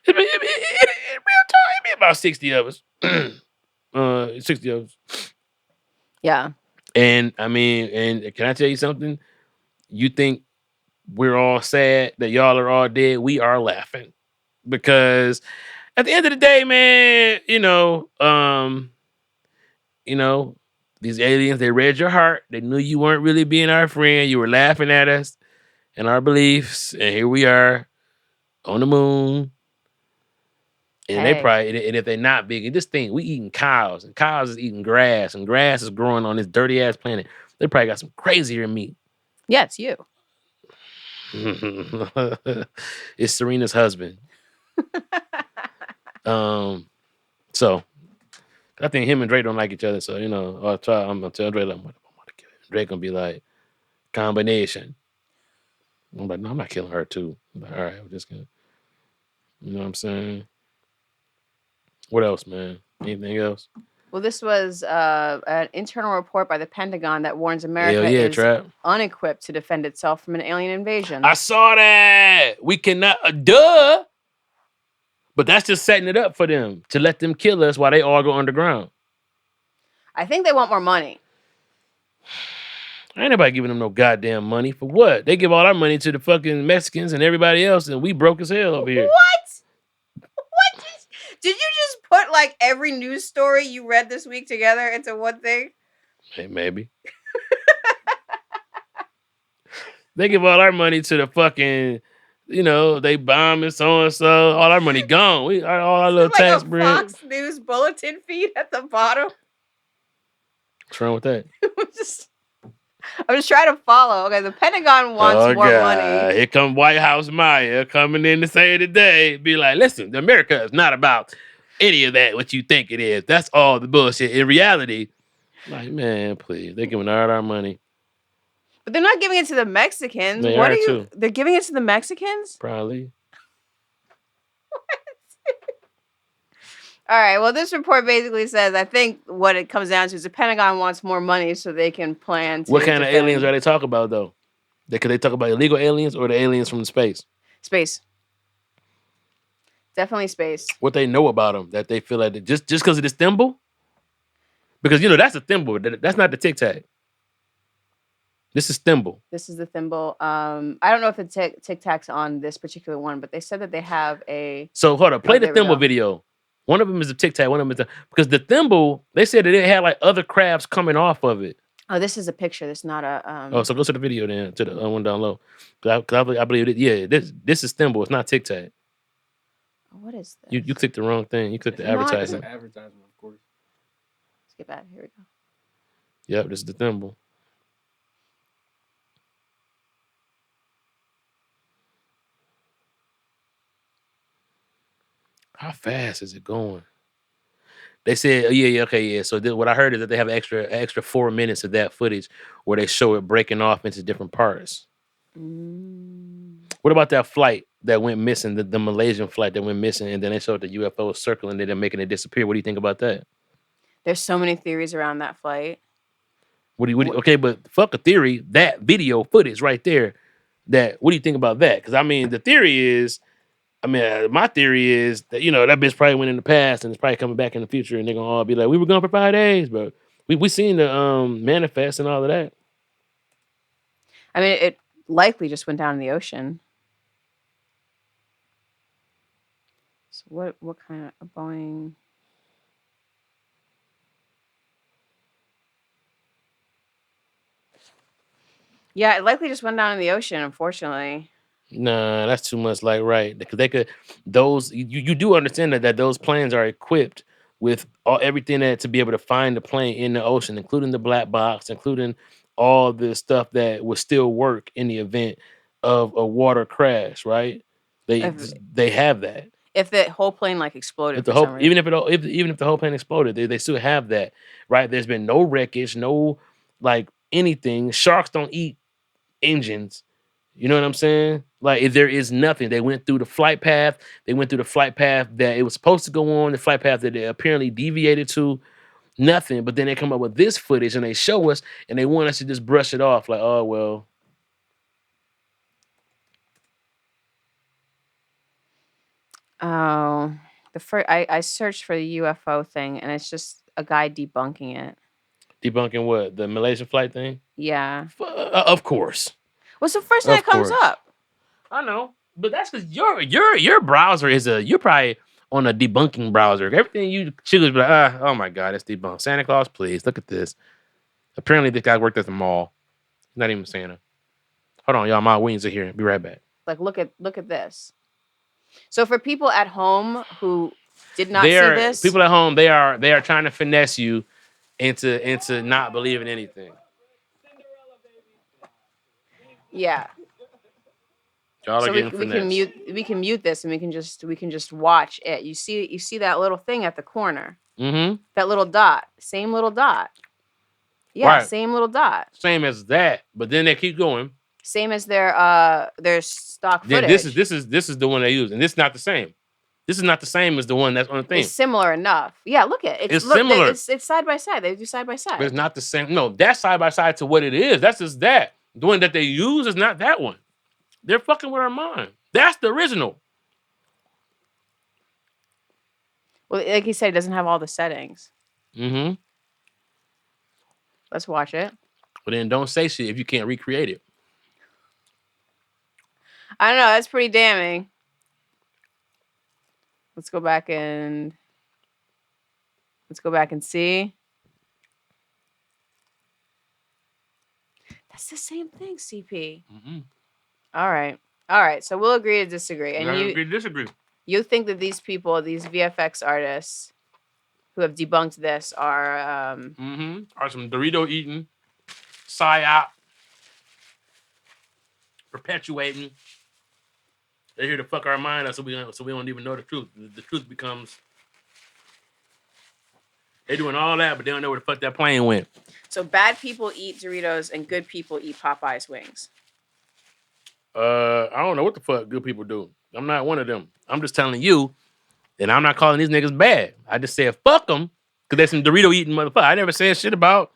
It'd be about 60 of us. 60 of us. Yeah. And I mean, and can I tell you something? You think we're all sad that y'all are all dead? We are laughing. Because at the end of the day, man, these aliens, they read your heart. They knew you weren't really being our friend. You were laughing at us and our beliefs. And here we are on the moon. And they probably, and if they're not big, and just think, we eating cows, and cows is eating grass, and grass is growing on this dirty ass planet. They probably got some crazier meat. Yeah, it's you. It's Serena's husband. So I think him and Drake don't like each other. So I'm gonna tell Drake, I'm gonna kill him. Drake gonna be like, combination. I'm like, no, I'm not killing her too. I'm like, all right, we're just gonna, you know what I'm saying? What else, man? Anything else? Well, this was an internal report by the Pentagon that warns Hell America yeah, is Trap. unequipped to defend itself from an alien invasion. I saw that. We cannot, duh. But that's just setting it up for them to let them kill us while they all go underground. I think they want more money. Ain't nobody giving them no goddamn money for what? They give all our money to the fucking Mexicans and everybody else, and we broke as hell over here. What? Did you just put like every news story you read this week together into one thing? Hey, maybe. They give all our money to the fucking, they bomb and so and so. All our money gone. All our little Like tax a bread. Fox News bulletin feed at the bottom. What's wrong with that? I'm just trying to follow. Okay, the Pentagon wants more money. Here come White House Maya coming in to say today. Be like, listen, America is not about any of that, what you think it is. That's all the bullshit. In reality, like, man, please. They're giving all our money. But they're not giving it to the Mexicans. They What are are you? too. They're giving it to the Mexicans? Probably. All right. Well, this report basically says, I think what it comes down to is the Pentagon wants more money so they can plan to What kind of defend aliens are they talking about, though? Could they talk about illegal aliens or the aliens from space? space. Definitely space. What they know about them that they feel like just because of this thimble? Because, that's a thimble. That's not the Tic Tac. This is thimble. This is the thimble. I don't know if the Tic Tac's on this particular one, but they said that they have a. So hold up, play the there we thimble go. video. One of them is a Tic Tac. One of them is because the thimble. They said that it had like other crabs coming off of it. Oh, this is a picture. This is not a. Oh, so go to the video then, to the one down low. Cause I believe it. Yeah, this is thimble. It's not Tic Tac. What is this? You clicked the wrong thing. You clicked the It's not. It's advertisement. an advertisement, of course. Skip that. Here we go. Yep, this is the thimble. How fast is it going? They said, okay. So what I heard is that they have extra 4 minutes of that footage where they show it breaking off into different parts. What about that flight that went missing, the Malaysian flight that went missing, and then they showed the UFO circling and then making it disappear? What do you think about that? There's so many theories around that flight. Okay, but fuck a theory. That video footage right there. What do you think about that? Because I mean, the theory is. My theory is that, that bitch probably went in the past and it's probably coming back in the future and they're going to all be like, we were gone for 5 days, but we seen the manifest and all of that. I mean, it likely just went down in the ocean. So what kind of a Boeing? Yeah, it likely just went down in the ocean, unfortunately. Nah, that's too much right. Because they could, you do understand that those planes are equipped with everything that to be able to find the plane in the ocean, including the black box, including all the stuff that would still work in the event of a water crash, right? They have that. If the whole plane exploded, If the whole, even if the whole plane exploded, they still have that, right? There's been no wreckage, no anything. Sharks don't eat engines. You know what I'm saying? If there is nothing, they went through the flight path. They went through the flight path that it was supposed to go on, the flight path that they apparently deviated to. Nothing. But then they come up with this footage and they show us and they want us to just brush it off. Like, oh, well. Oh, I searched for the UFO thing and it's just a guy debunking it. Debunking what? The Malaysian flight thing? Yeah. Of course. What's the first thing that comes up? I know, but that's because your browser you're probably on a debunking browser. Everything you choose, be like, oh my god, it's debunked. Santa Claus, please look at this. Apparently, this guy worked at the mall. He's not even Santa. Hold on, y'all. My wings are here. Be right back. Look at this. So for people at home who did not see this, people at home they are trying to finesse you into not believing anything. Yeah. Y'all are so getting finessed. we can mute this and we can just watch it. You see that little thing at the corner. Mm-hmm. That little dot. Same little dot. Yeah, right. Same little dot. Same as that, but then they keep going. Same as their stock footage. Then this is the one they use, and this is not the same. This is not the same as the one that's on the thing. It's similar enough. Yeah, look at it. It's similar. It's side by side. They do side by side. But it's not the same. No, that's side by side to what it is. That's just that. The one that they use is not that one. They're fucking with our mind. That's the original. Well, like you said, it doesn't have all the settings. Mm-hmm. Let's watch it. But then don't say shit if you can't recreate it. I don't know. That's pretty damning. Let's go back and see. That's the same thing, CP. Mm-hmm. All right. So we'll agree to disagree. And you disagree. You think that these people, these VFX artists who have debunked this are are some Dorito eating, psyop, perpetuating. They're here to fuck our mind up so we don't even know the truth. The truth becomes they're doing all that, but they don't know where the fuck that plane went. So bad people eat Doritos and good people eat Popeye's wings. I don't know what the fuck good people do. I'm not one of them. I'm just telling you, and I'm not calling these niggas bad. I just said fuck them because they're some Dorito eating motherfucker. I never said shit about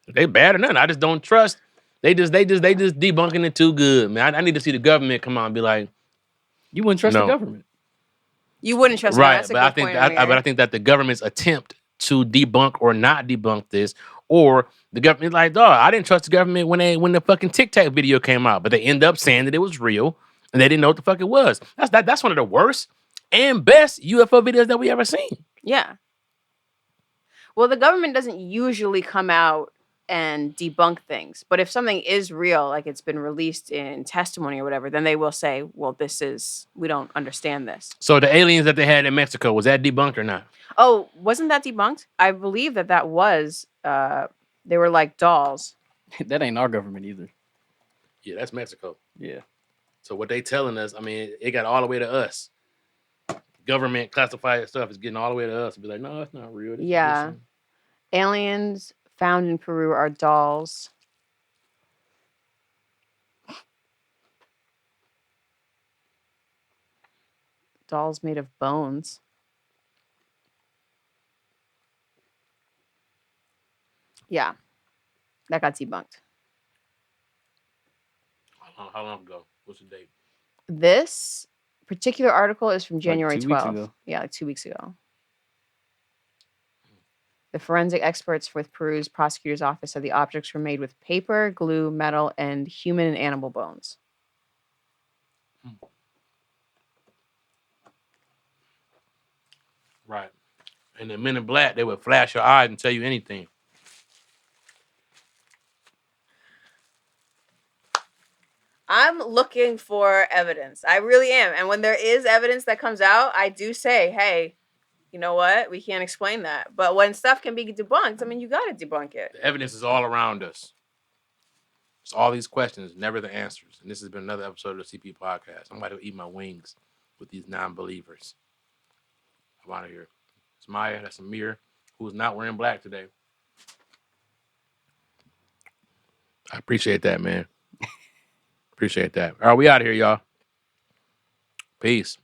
they bad or nothing. I just don't trust. They just debunking it too good, man. I need to see the government come on and be like, you wouldn't trust the government. You wouldn't trust right, that's a but good I think point, but I think that the government's attempt to debunk or not debunk this, or the government like, dog, I didn't trust the government when the fucking Tic Tac video came out, but they end up saying that it was real and they didn't know what the fuck it was. That's one of the worst and best UFO videos that we ever seen. Yeah. Well, the government doesn't usually come out and debunk things, but if something is real, like it's been released in testimony or whatever, then they will say, well, we don't understand this. So the aliens that they had in Mexico, was that debunked or not? Oh, wasn't that debunked? I believe that was, they were like dolls. That ain't our government either. Yeah, that's Mexico. Yeah. So what they telling us, I mean, it got all the way to us. Government classified stuff is getting all the way to us and be like, no, it's not real. Yeah. Aliens found in Peru are dolls. Dolls made of bones. Yeah. That got debunked. How long ago? What's the date? This particular article is from January 2 weeks 12th. ago. Yeah, like 2 weeks ago. The forensic experts with Peru's prosecutor's office said the objects were made with paper, glue, metal, and human and animal bones. Right. And the Men in Black, they would flash your eyes and tell you anything. I'm looking for evidence. I really am. And when there is evidence that comes out, I do say, hey, you know what? We can't explain that. But when stuff can be debunked, I mean, you got to debunk it. The evidence is all around us. It's all these questions, never the answers. And this has been another episode of the CP Podcast. I'm about to eat my wings with these non-believers. I'm out of here. It's Maya. That's Amir, who's not wearing black today. I appreciate that, man. Appreciate that. All right, we out of here, y'all. Peace.